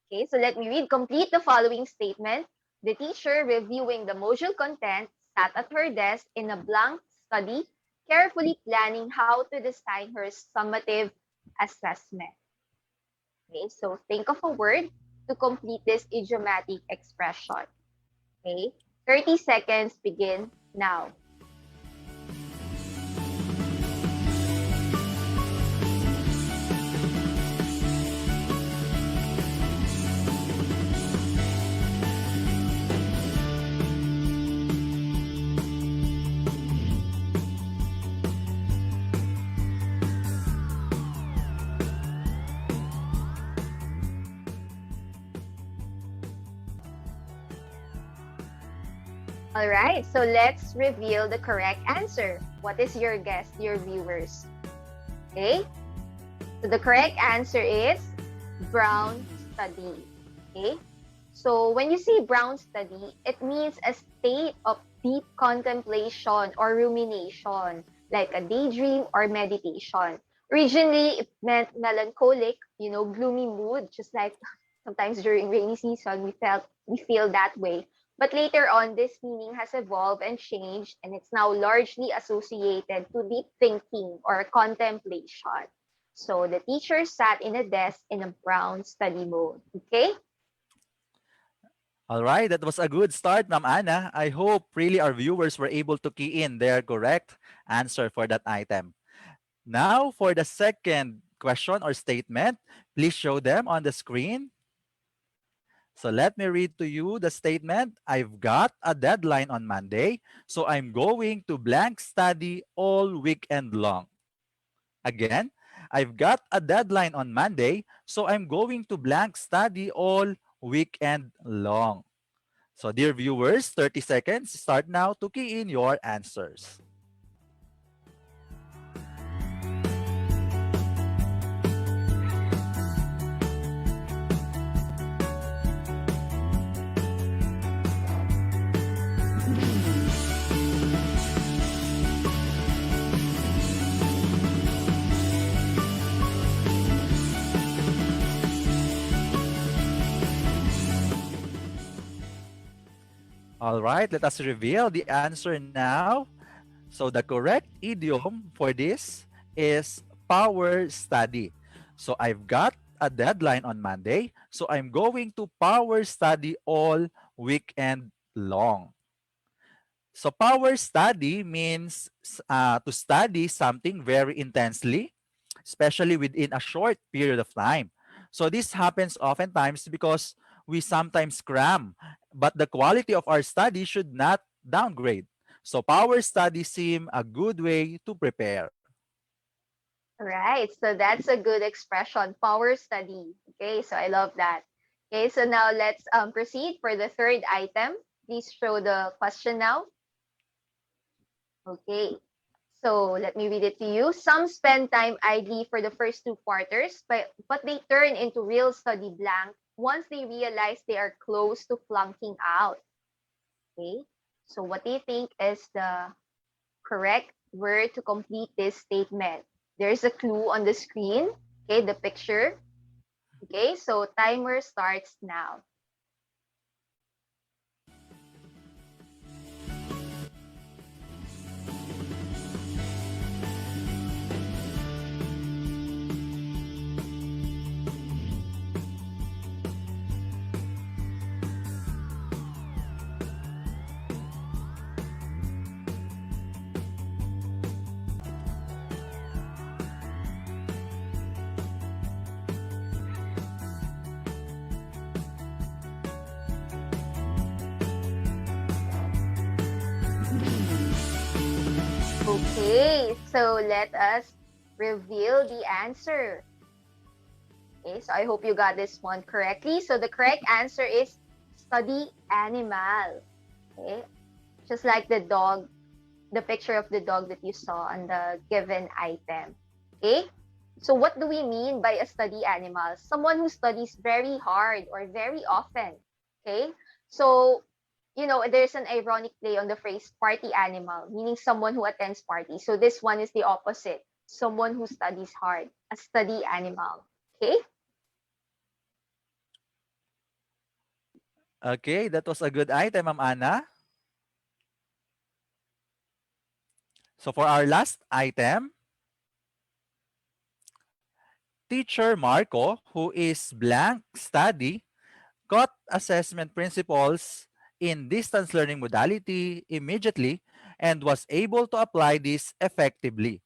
Speaker 16: Okay, so let me read. Complete the following statement. The teacher reviewing the module content sat at her desk in a blank study, carefully planning how to design her summative assessment. Okay, so think of a word to complete this idiomatic expression. Okay, 30 seconds begin now. All right, so let's reveal the correct answer. What is your guess, dear viewers? Okay, so the correct answer is brown study. Okay, So when you see brown study, it means a state of deep contemplation or rumination, like a daydream or meditation. Originally, it meant melancholic, gloomy mood, just like sometimes during rainy season, we feel that way. But later on, this meaning has evolved and changed, and it's now largely associated to deep thinking or contemplation. So the teacher sat in a desk in a brown study mode. Okay?
Speaker 15: All right, that was a good start, Ma'am Ana. I hope really our viewers were able to key in their correct answer for that item. Now, for the second question or statement, please show them on the screen. So let me read to you the statement. I've got a deadline on Monday, so I'm going to blank study all weekend long. Again, I've got a deadline on Monday, so I'm going to blank study all weekend long. So dear viewers, 30 seconds start now to key in your answers. All right, let us reveal the answer now. So the correct idiom for this is power study. So I've got a deadline on Monday, so I'm going to power study all weekend long. So power study means to study something very intensely, especially within a short period of time. So this happens oftentimes because we sometimes cram, but the quality of our study should not downgrade. So power study seem a good way to prepare.
Speaker 16: Right. So that's a good expression, power study. Okay, so I love that. Okay, so now let's proceed for the third item. Please show the question now. Okay, so let me read it to you. Some spend time idly for the first 2 quarters, but they turn into real study blank once they realize they are close to flunking out. Okay, so what do you think is the correct word to complete this statement? There's a clue on the screen, okay, the picture. Okay, so timer starts now. Okay, so let us reveal the answer. Okay, so I hope you got this one correctly. So the correct answer is study animal. Okay, just like the dog, the picture of the dog that you saw on the given item. Okay, so what do we mean by a study animal? Someone who studies very hard or very often. Okay, so there's an ironic play on the phrase party animal, meaning someone who attends parties. So this one is the opposite. Someone who studies hard, a study animal. Okay?
Speaker 15: Okay, that was a good item, Ma'am Ana. So for our last item, Teacher Marco, who is blank study, got assessment principles in distance learning modality immediately and was able to apply this effectively.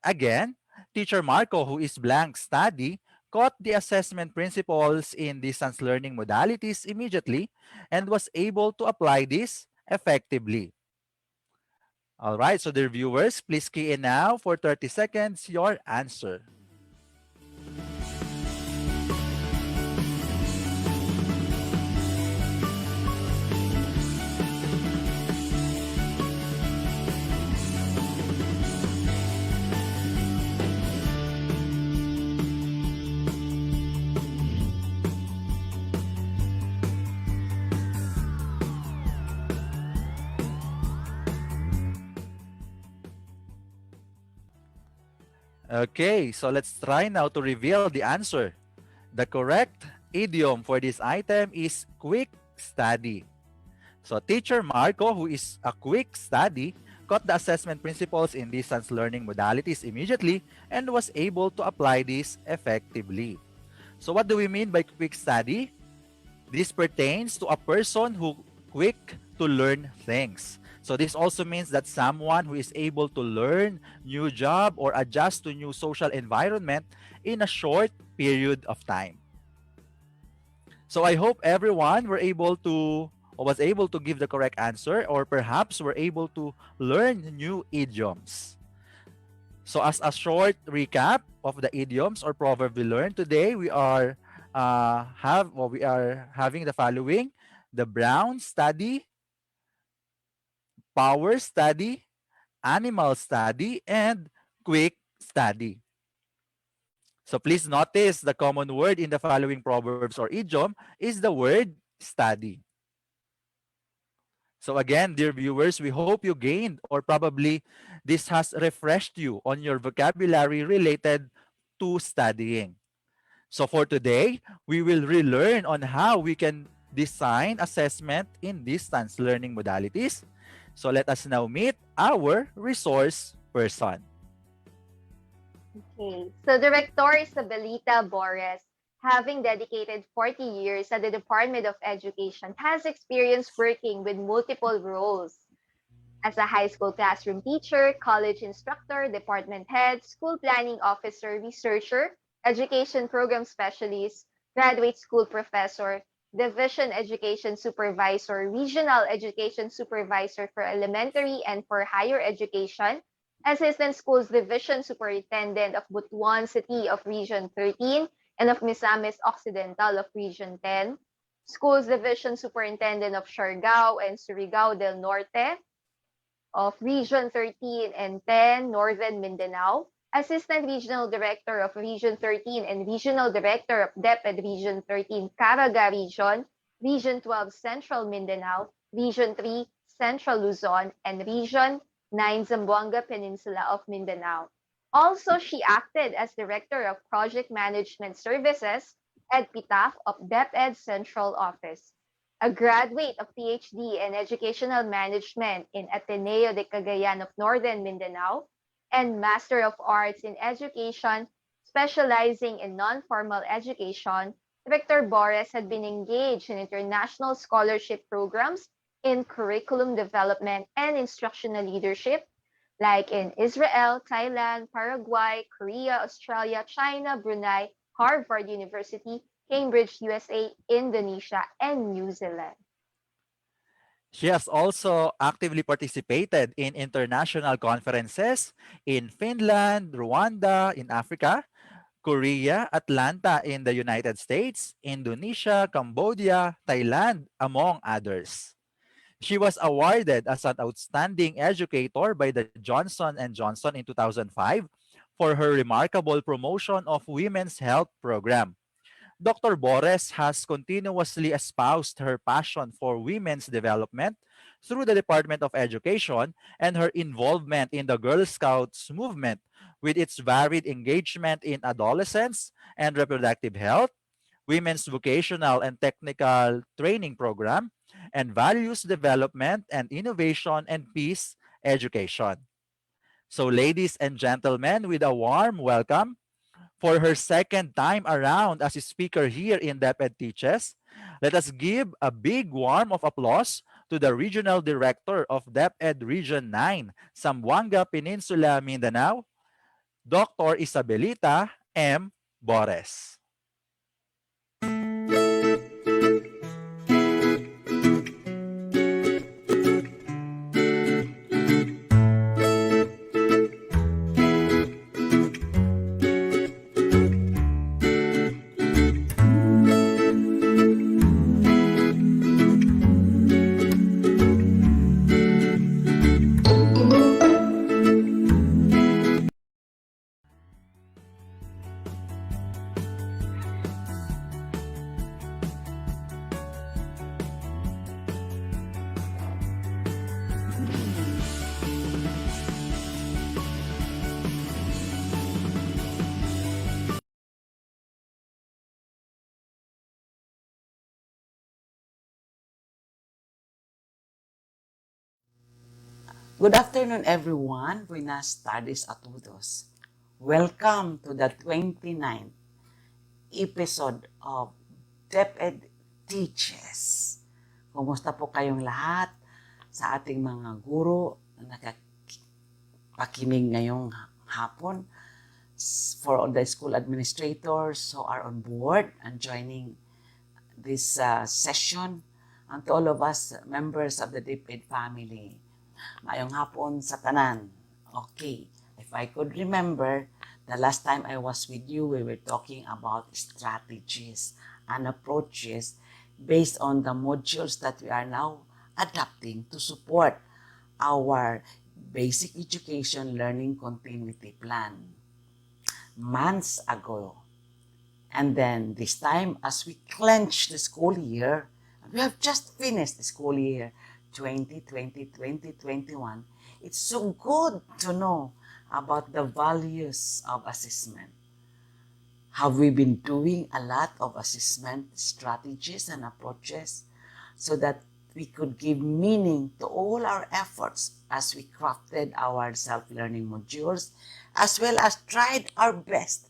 Speaker 15: Again, Teacher Marco, who is blank study, caught the assessment principles in distance learning modalities immediately and was able to apply this effectively. All right, so dear viewers, please key in now for 30 seconds your answer. Okay, so let's try now to reveal the answer. The correct idiom for this item is quick study. So Teacher Marco, who is a quick study, caught the assessment principles in distance learning modalities immediately and was able to apply this effectively. So what do we mean by quick study? This pertains to a person who quick to learn things. So this also means that someone who is able to learn new job or adjust to new social environment in a short period of time. So I hope everyone were able to or was able to give the correct answer, or perhaps were able to learn new idioms. So as a short recap of the idioms or proverb we learned today, we are having the following: the brown study, power study, animal study, and quick study. So please notice the common word in the following proverbs or idiom is the word study. So again, dear viewers, we hope you gained, or probably this has refreshed you on your vocabulary related to studying. So for today, we will relearn on how we can design assessment in distance learning modalities. So let us now meet our resource person.
Speaker 16: Okay, so Director Isabelita Borres, having dedicated 40 years at the Department of Education, has experience working with multiple roles as a high school classroom teacher, college instructor, department head, school planning officer, researcher, education program specialist, graduate school professor, division education supervisor, regional education supervisor for elementary and for higher education, assistant schools division superintendent of Butuan City of Region 13 and of Misamis Occidental of Region 10, schools division superintendent of Siargao and Surigao del Norte of Region 13 and 10, Northern Mindanao, Assistant Regional Director of Region 13 and Regional Director of DepEd Region 13, Caraga Region, Region 12, Central Mindanao, Region 3, Central Luzon, and Region 9, Zamboanga Peninsula of Mindanao. Also, she acted as Director of Project Management Services at PITAF of DepEd Central Office. A graduate of PhD in Educational Management in Ateneo de Cagayan of Northern Mindanao, and Master of Arts in Education, specializing in non-formal education, Director Borres had been engaged in international scholarship programs in curriculum development and instructional leadership, like in Israel, Thailand, Paraguay, Korea, Australia, China, Brunei, Harvard University, Cambridge, USA, Indonesia, and New Zealand.
Speaker 15: She has also actively participated in international conferences in Finland, Rwanda in Africa, Korea, Atlanta in the United States, Indonesia, Cambodia, Thailand, among others. She was awarded as an outstanding educator by the Johnson & Johnson in 2005 for her remarkable promotion of women's health program. Dr. Borres has continuously espoused her passion for women's development through the Department of Education and her involvement in the Girl Scouts movement with its varied engagement in adolescence and reproductive health, women's vocational and technical training program, and values development and innovation and peace education. So ladies and gentlemen, with a warm welcome, for her second time around as a speaker here in DepEd Teaches, let us give a big warm of applause to the Regional Director of DepEd Region 9, Zamboanga Peninsula, Mindanao, Dr. Isabelita M. Borres.
Speaker 17: Good afternoon, everyone. Buenas tardes a todos. Welcome to the 29th episode of DepEd Teaches. Kumusta po kayong lahat sa ating mga guro na nakapakinig ngayong hapon? For all the school administrators who are on board and joining this session, and to all of us members of the DepEd family. Mayong hapon sa tanan. Okay, if I could remember, the last time I was with you, we were talking about strategies and approaches based on the modules that we are now adapting to support our basic education learning continuity plan months ago. And then this time, as we clench the school year, we have just finished the school year 2020-2021, it's so good to know about the values of assessment. Have we been doing a lot of assessment strategies and approaches so that we could give meaning to all our efforts as we crafted our self-learning modules, as well as tried our best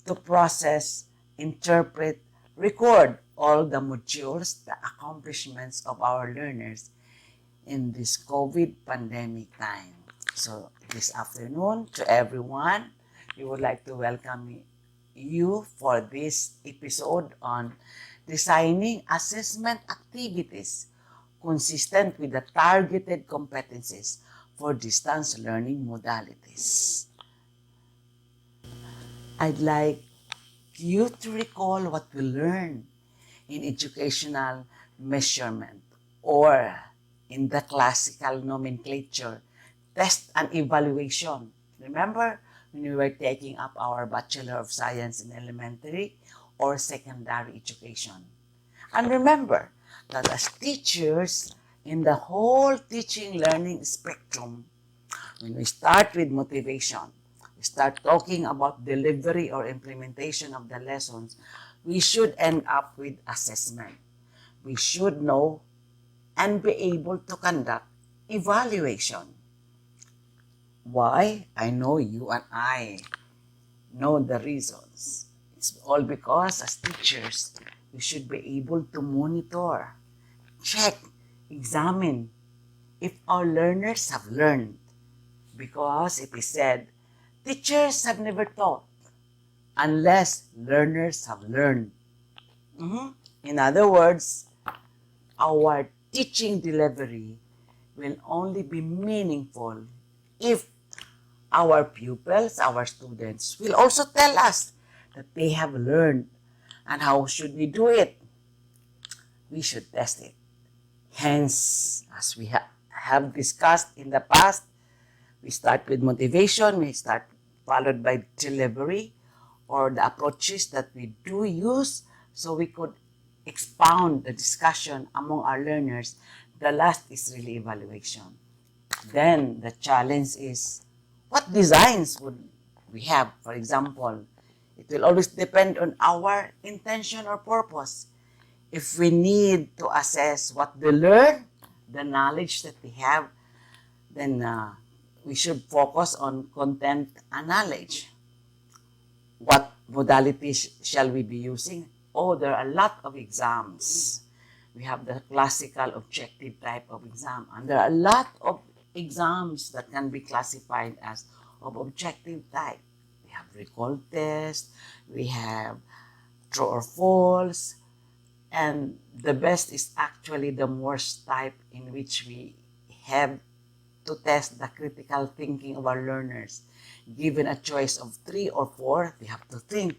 Speaker 17: to process, interpret, record all the modules, the accomplishments of our learners in this COVID pandemic time. So this afternoon, to everyone, we would like to welcome you for this episode on designing assessment activities consistent with the targeted competencies for distance learning modalities. I'd like you to recall what we learned in educational measurement, or in the classical nomenclature, test and evaluation. Remember when we were taking up our Bachelor of Science in elementary or secondary education? And remember that as teachers in the whole teaching learning spectrum, when we start with motivation, we start talking about delivery or implementation of the lessons, we should end up with assessment. We should know and be able to conduct evaluation. Why? I know you and I know the reasons. It's all because as teachers, we should be able to monitor, check, examine if our learners have learned. Because it is said, teachers have never taught unless learners have learned. In other words, our teaching delivery will only be meaningful if our pupils, our students, will also tell us that they have learned. And how should we do it? We should test it. Hence, as we have discussed in the past, we start with motivation, we start followed by delivery, or the approaches that we do use, so we could expound the discussion among our learners. The last is really evaluation. Then the challenge is, what designs would we have? For example, it will always depend on our intention or purpose. If we need to assess what they learn, the knowledge that we have, then we should focus on content and knowledge. What modalities shall we be using? Oh, there are a lot of exams. We have the classical objective type of exam, and there are a lot of exams that can be classified as of objective type. We have recall test, we have true or false, and the best is actually the Morse type, in which we have to test the critical thinking of our learners. Given a choice of 3 or 4, they have to think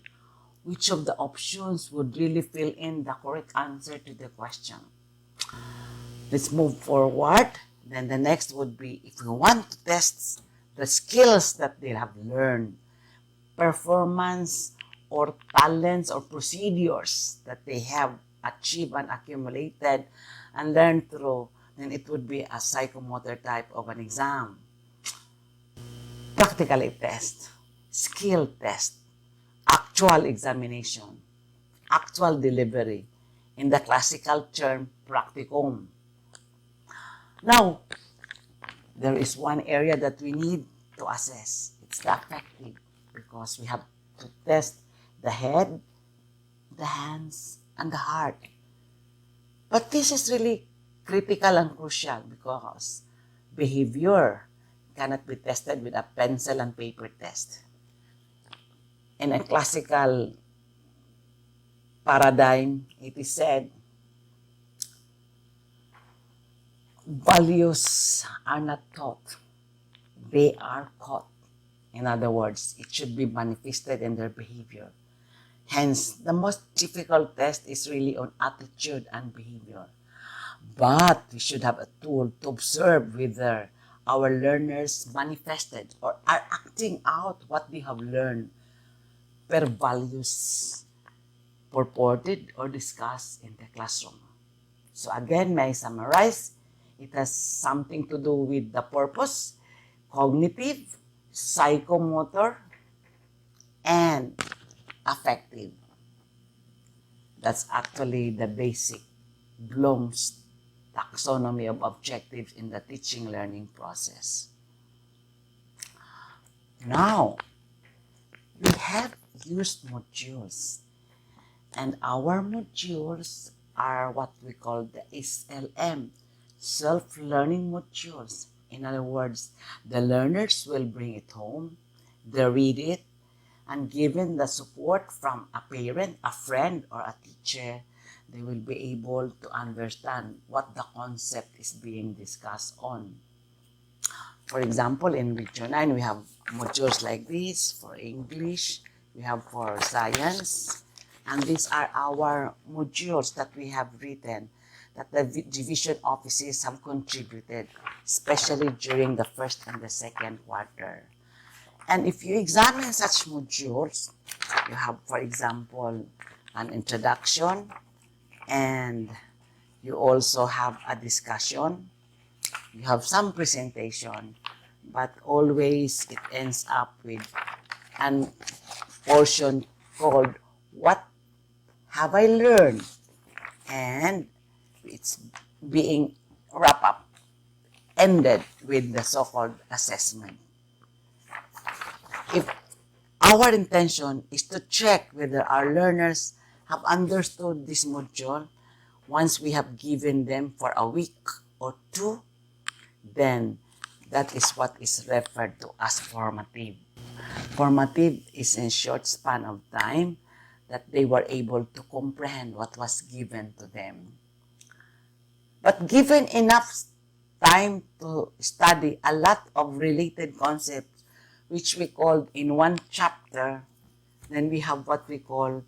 Speaker 17: which of the options would really fill in the correct answer to the question. Let's move forward. Then the next would be, if we want to test the skills that they have learned, performance or talents or procedures that they have achieved and accumulated and learned through, then it would be a psychomotor type of an exam. Practical test, skill test, actual examination, actual delivery, in the classical term, practicum. Now, there is one area that we need to assess. It's the affective, because we have to test the head, the hands, and the heart. But this is really critical and crucial because behavior cannot be tested with a pencil and paper test. In a classical paradigm, it is said, values are not taught, they are caught. In other words, it should be manifested in their behavior. Hence, the most difficult test is really on attitude and behavior. But we should have a tool to observe whether our learners manifested or are acting out what they have learned per values purported or discussed in the classroom. So again, may I summarize? It has something to do with the purpose, cognitive, psychomotor, and affective. That's actually the basic Bloom's taxonomy of objectives in the teaching learning process. Now, we have used modules, and our modules are what we call the SLM, self-learning modules. In other words, the learners will bring it home, they read it, and given the support from a parent, a friend, or a teacher, they will be able to understand what the concept is being discussed on. For example, in Region 9, we have modules like this for English, we have for science, and these are our modules that we have written that the division offices have contributed, especially during the first and the second quarter. And if you examine such modules, you have, for example, an introduction, and you also have a discussion, you have some presentation, but always it ends up with a portion called What Have I Learned? And it's being wrapped up, ended with the so-called assessment. If our intention is to check whether our learners have understood this module, once we have given them for a week or two, then that is what is referred to as formative. Formative is in short span of time that they were able to comprehend what was given to them. But given enough time to study a lot of related concepts, which we called in one chapter, then we have what we call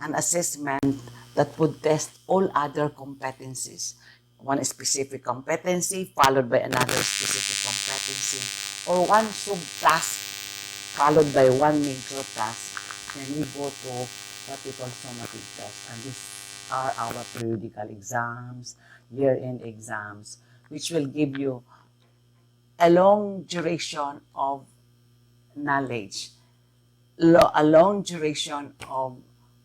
Speaker 17: an assessment that would test all other competencies. One specific competency followed by another specific competency, or one sub-task followed by one major task. Then we go to what we call summative tests. And these are our periodical exams, year-end exams, which will give you a long duration of knowledge, a long duration of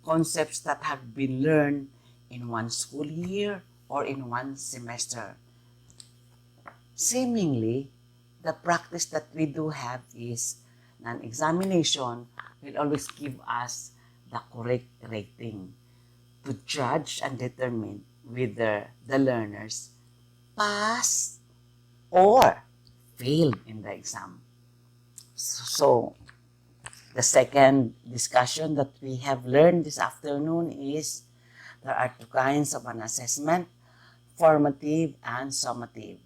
Speaker 17: concepts that have been learned in one school year or in one semester. Seemingly, the practice that we do have is an examination will always give us the correct rating to judge and determine whether the learners pass or fail in the exam. So, the second discussion that we have learned this afternoon is there are two kinds of an assessment, formative and summative.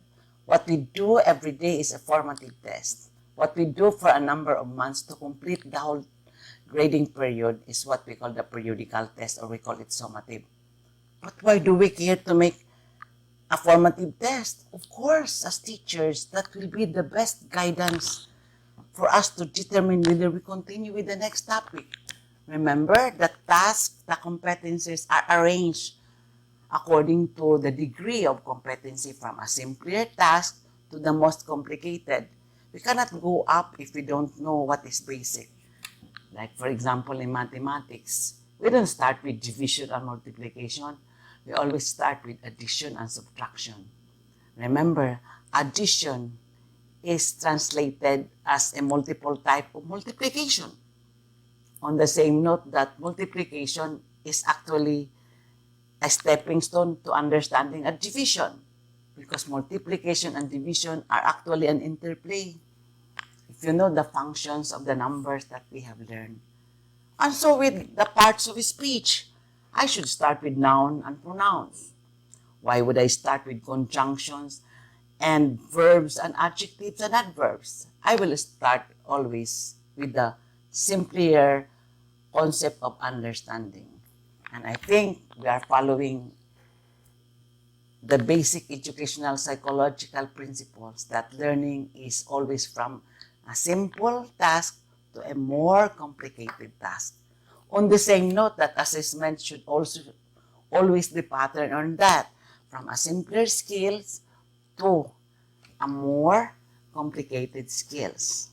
Speaker 17: What we do every day is a formative test. What we do for a number of months to complete the whole grading period is what we call the periodical test, or we call it summative. But why do we care to make a formative test? Of course, as teachers, that will be the best guidance for us to determine whether we continue with the next topic. Remember, the tasks, the competencies are arranged according to the degree of competency, from a simpler task to the most complicated. We cannot go up if we don't know what is basic. Like, for example, in mathematics, we don't start with division and multiplication. We always start with addition and subtraction. Remember, addition is translated as a multiple type of multiplication. On the same note that multiplication is actually a stepping stone to understanding a division, because multiplication and division are actually an interplay if you know the functions of the numbers that we have learned. And so with the parts of speech, I should start with noun and pronouns. Why would I start with conjunctions and verbs and adjectives and adverbs? I will start always with the simpler concept of understanding. And I think we are following the basic educational psychological principles that learning is always from a simple task to a more complicated task. On the same note, that assessment should also always be patterned on that, from a simpler skills to a more complicated skills.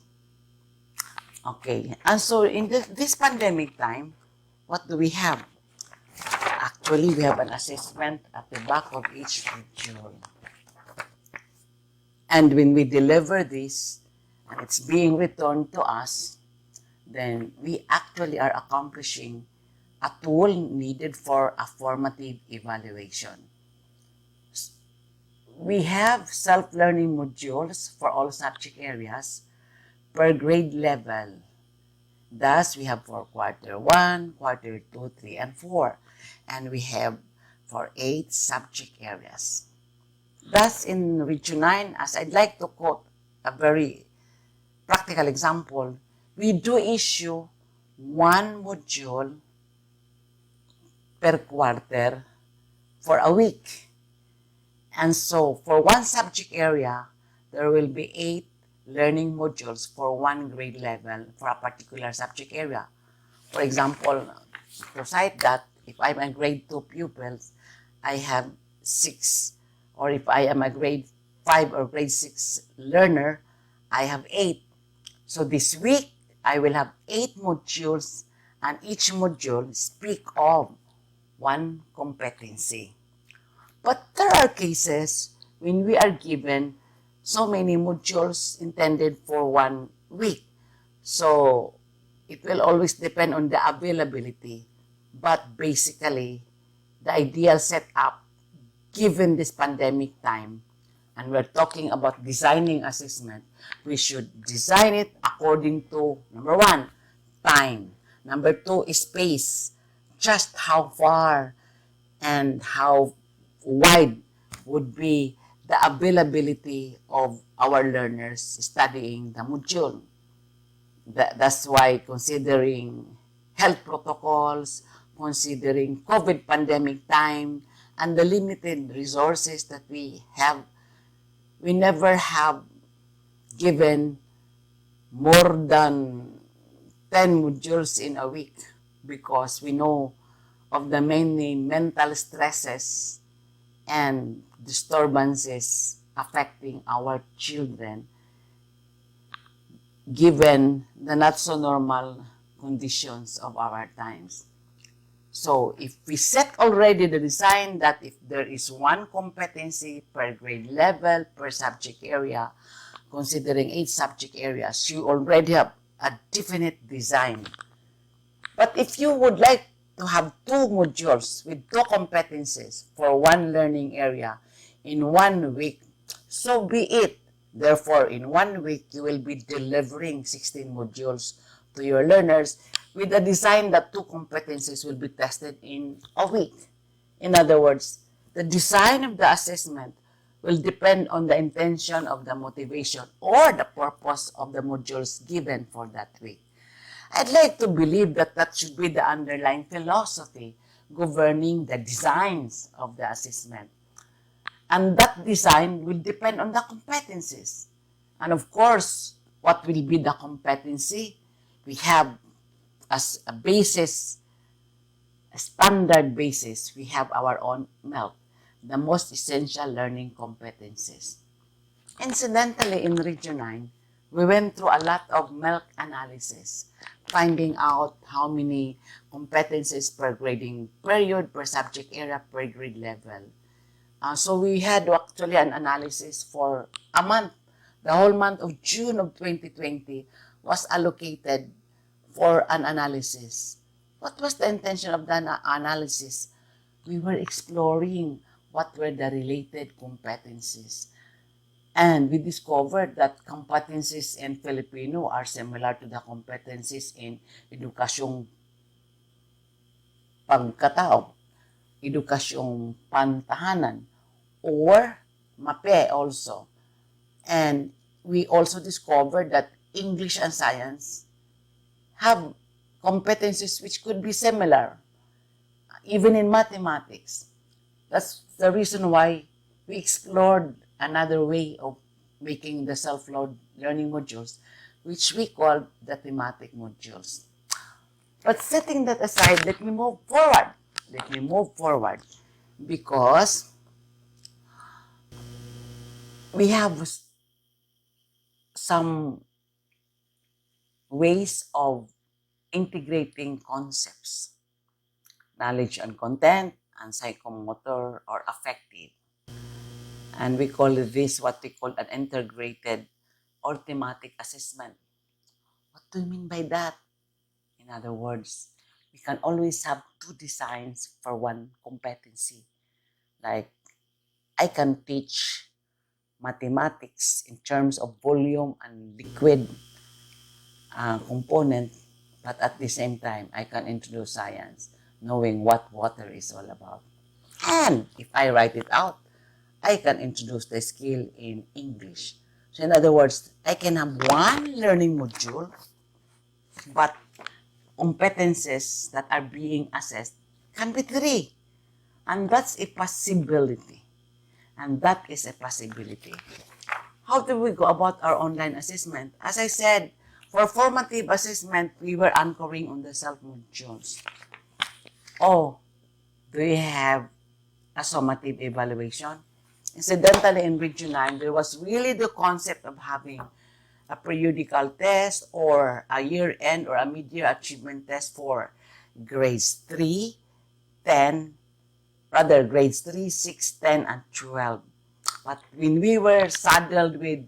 Speaker 17: Okay, and so in this pandemic time, what do we have? Actually, we have an assessment at the back of each module. And when we deliver this, and it's being returned to us, then we actually are accomplishing a tool needed for a formative evaluation. We have self-learning modules for all subject areas per grade level. Thus, we have for quarter 1, quarter 2, 3, and 4. And we have for 8 subject areas. Thus, in Region 9, as I'd like to quote a very practical example, we do issue 1 module per quarter for a week. And so, for 1 subject area, there will be 8 learning modules for 1 grade level for a particular subject area. For example, to cite that, if I'm a grade 2 pupil, I have 6. Or if I am a grade 5 or grade 6 learner, I have 8. So this week, I will have 8 modules, and each module speak of 1 competency. But there are cases when we are given so many modules intended for 1 week. So it will always depend on the availability. But basically, the ideal setup, given this pandemic time, and we're talking about designing assessment, we should design it according to, number 1, time. Number 2, space. Just how far and how wide would be the availability of our learners studying the module. That's why considering health protocols, considering COVID pandemic time, and the limited resources that we have, we never have given more than 10 modules in a week because we know of the many mental stresses and disturbances affecting our children given the not so normal conditions of our times. So if we set already the design that if there is 1 competency per grade level, per subject area, considering 8 subject areas, you already have a definite design. But if you would like to have 2 modules with 2 competencies for 1 learning area in 1 week, so be it. Therefore, in 1 week, you will be delivering 16 modules to your learners with a design that 2 competencies will be tested in a week. In other words, the design of the assessment will depend on the intention of the motivation or the purpose of the modules given for that week. I'd like to believe that that should be the underlying philosophy governing the designs of the assessment. And that design will depend on the competencies. And of course, what will be the competency? We have as a basis, a standard basis, we have our own MELC, the most essential learning competencies. Incidentally, in Region 9, we went through a lot of MELC analysis, finding out how many competencies per grading period, per subject area, per grade level. So we had actually an analysis for a month The whole month of June of 2020 was allocated for an analysis. What was the intention of the analysis? We were exploring what were the related competencies. And we discovered that competencies in Filipino are similar to the competencies in edukasyong pagkatao, edukasyong pantahanan, or MAPE also. And we also discovered that English and science have competencies which could be similar, even in mathematics. That's the reason why we explored another way of making the self-learning modules, which we call the thematic modules. But setting that aside, let me move forward. Because we have some ways of integrating concepts, knowledge and content, and psychomotor or affective. And we call this what we call an integrated or thematic assessment. What do you mean by that? In other words, we can always have two designs for one competency. Like, I can teach mathematics in terms of volume and liquid component, but at the same time, I can introduce science, knowing what water is all about. And if I write it out, I can introduce the skill in English. So in other words, I can have one learning module, but competences that are being assessed can be three. And that's a possibility. And that is a possibility. How do we go about our online assessment? As I said, for formative assessment, we were anchoring on the self-modules. Oh, do we have a summative evaluation? Incidentally, in Region 9, there was really the concept of having a periodical test or a year-end or a mid-year achievement test for grades 3, 10, grades 3, 6, 10, and 12. But when we were saddled with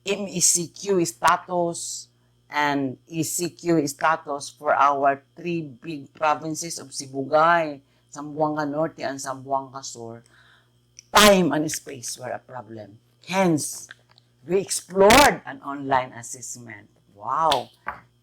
Speaker 17: MECQ status and ECQ status for our three big provinces of Sibugay, Zamboanga Norte, and Zamboanga Sur, time and space were a problem. Hence, we explored an online assessment. Wow!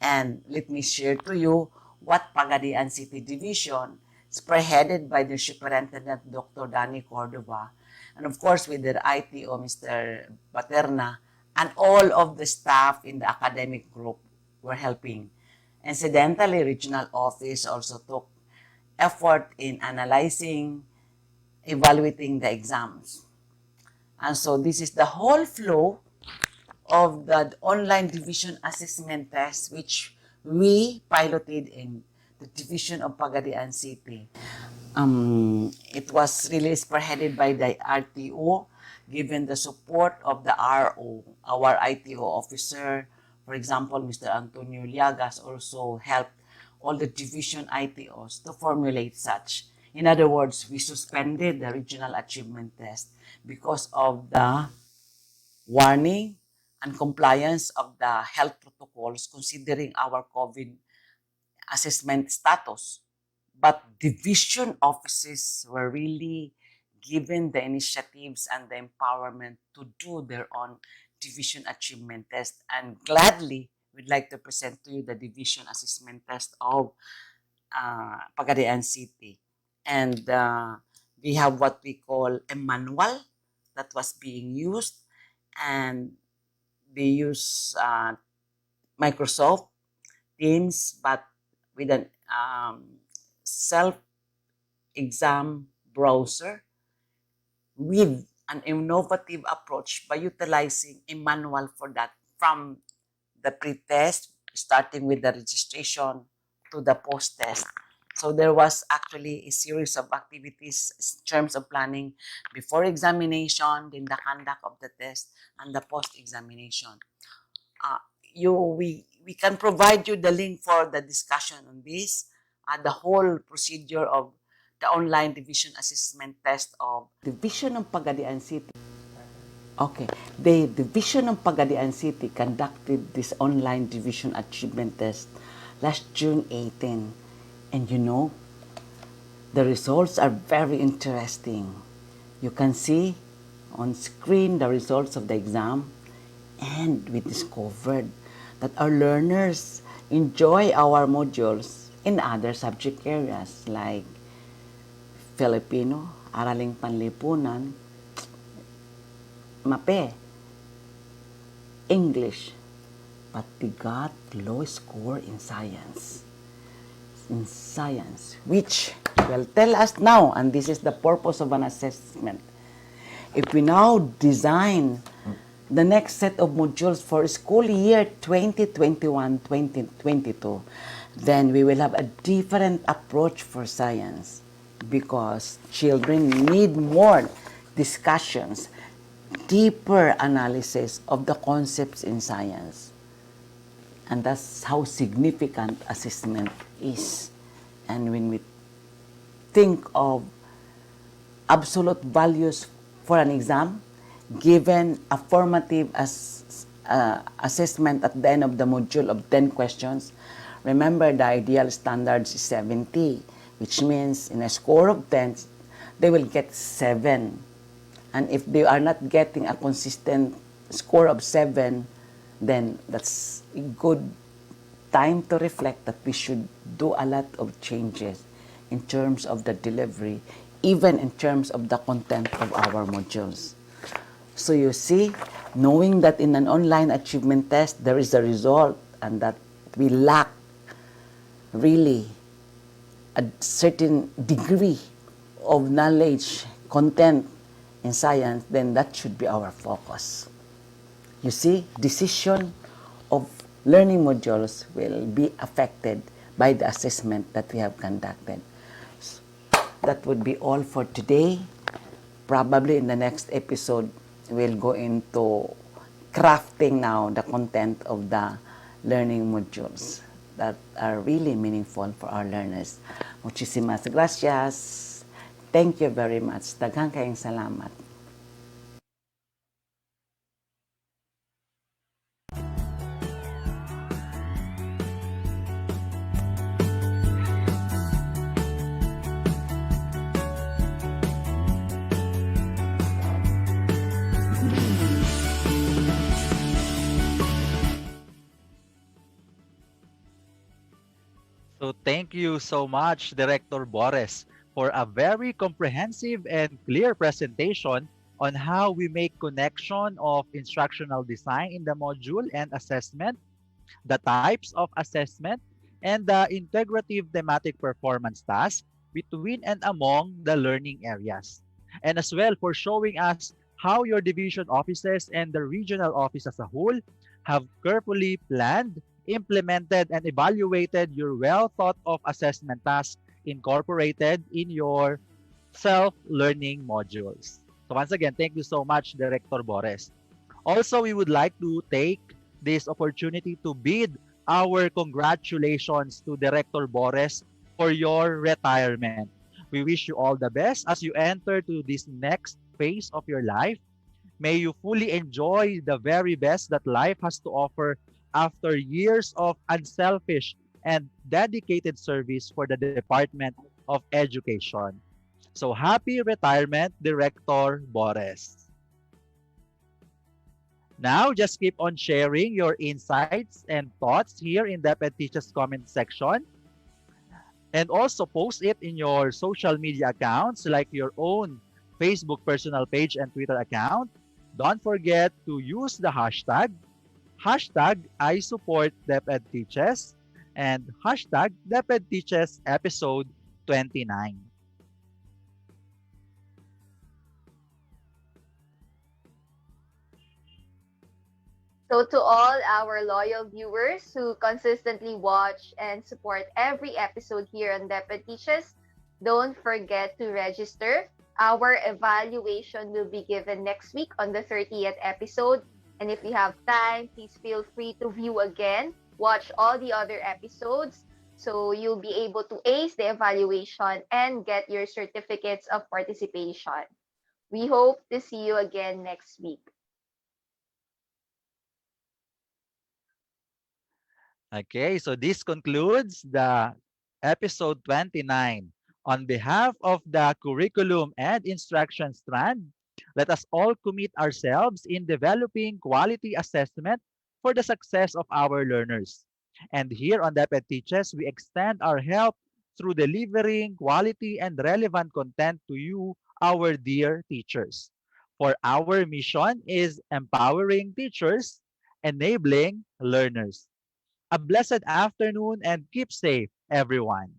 Speaker 17: And let me share to you what Pagadian City Division, spearheaded by the Superintendent Dr. Danny Cordova, and of course with their ITO, Mr. Paterna, and all of the staff in the academic group were helping. Incidentally, Regional Office also took effort in analyzing, evaluating the exams. And so this is the whole flow of the online division assessment test which we piloted in the division of Pagadian City. It was really spearheaded by the RTO, given the support of the RO, our ITO officer. For example, Mr. Antonio Liagas also helped all the division ITOs to formulate such. In other words, we suspended the regional achievement test because of the warning and compliance of the health protocols considering our COVID assessment status. But division offices were really given the initiatives and the empowerment to do their own division achievement test. And gladly, we'd like to present to you the division assessment test of Pagadian City. And we have what we call a manual that was being used, and they use Microsoft Teams, but with an self-exam browser with an innovative approach by utilizing a manual for that from the pre-test, starting with the registration to the post-test. So there was actually a series of activities in terms of planning before examination, then the conduct of the test, and the post-examination. We can provide you the link for the discussion on this, the whole procedure of the online division assessment test of Division of Pagadian City. Okay. The Division of Pagadian City conducted this online division achievement test last June 18. And you know, the results are very interesting. You can see on screen the results of the exam, and we discovered that our learners enjoy our modules in other subject areas like Filipino, Araling Panlipunan, MAPE, English, but they got low score in science. In science, which will tell us now, and this is the purpose of an assessment. If we now design the next set of modules for school year 2021-2022, then we will have a different approach for science because children need more discussions, deeper analysis of the concepts in science. And that's how significant assessment is. And when we think of absolute values for an exam, given a formative assessment at the end of the module of 10 questions, remember the ideal standards is 70, which means in a score of 10, they will get 7. And if they are not getting a consistent score of 7, then that's a good time to reflect that we should do a lot of changes in terms of the delivery, even in terms of the content of our modules. So you see, knowing that in an online achievement test, there is a result and that we lack really a certain degree of knowledge, content in science, then that should be our focus. You see, decision of learning modules will be affected by the assessment that we have conducted. That would be all for today. Probably in the next episode, we'll go into crafting now the content of the learning modules that are really meaningful for our learners. Muchísimas gracias. Thank you very much. Daghang kayong salamat.
Speaker 15: So thank you so much, Director Borres, for a very comprehensive and clear presentation on how we make connection of instructional design in the module and assessment, the types of assessment, and the integrative thematic performance task between and among the learning areas. And as well for showing us how your division offices and the regional office as a whole have carefully planned, implemented, and evaluated your well-thought-of assessment tasks incorporated in your self-learning modules. So once again, thank you so much, Director Borres. Also, we would like to take this opportunity to bid our congratulations to Director Borres for your retirement. We wish you all the best as you enter to this next phase of your life. May you fully enjoy the very best that life has to offer after years of unselfish and dedicated service for the Department of Education. So happy retirement, Director Borres. Now, just keep on sharing your insights and thoughts here in DepEd Teaches comment section. And also post it in your social media accounts like your own Facebook personal page and Twitter account. Don't forget to use the hashtag I support DepEd Teaches, and hashtag DepEd Teaches episode 29.
Speaker 16: So to all our loyal viewers who consistently watch and support every episode here on DepEd Teaches, don't forget to register. Our evaluation will be given next week on the 30th episode. And if you have time, please feel free to view again, watch all the other episodes, so you'll be able to ace the evaluation and get your certificates of participation. We hope to see you again next week.
Speaker 15: Okay, so this concludes the episode 29. On behalf of the curriculum and instruction strand, let us all commit ourselves in developing quality assessment for the success of our learners. And here on DepEd Teaches, we extend our help through delivering quality and relevant content to you, our dear teachers. For our mission is empowering teachers, enabling learners. A blessed afternoon and keep safe, everyone.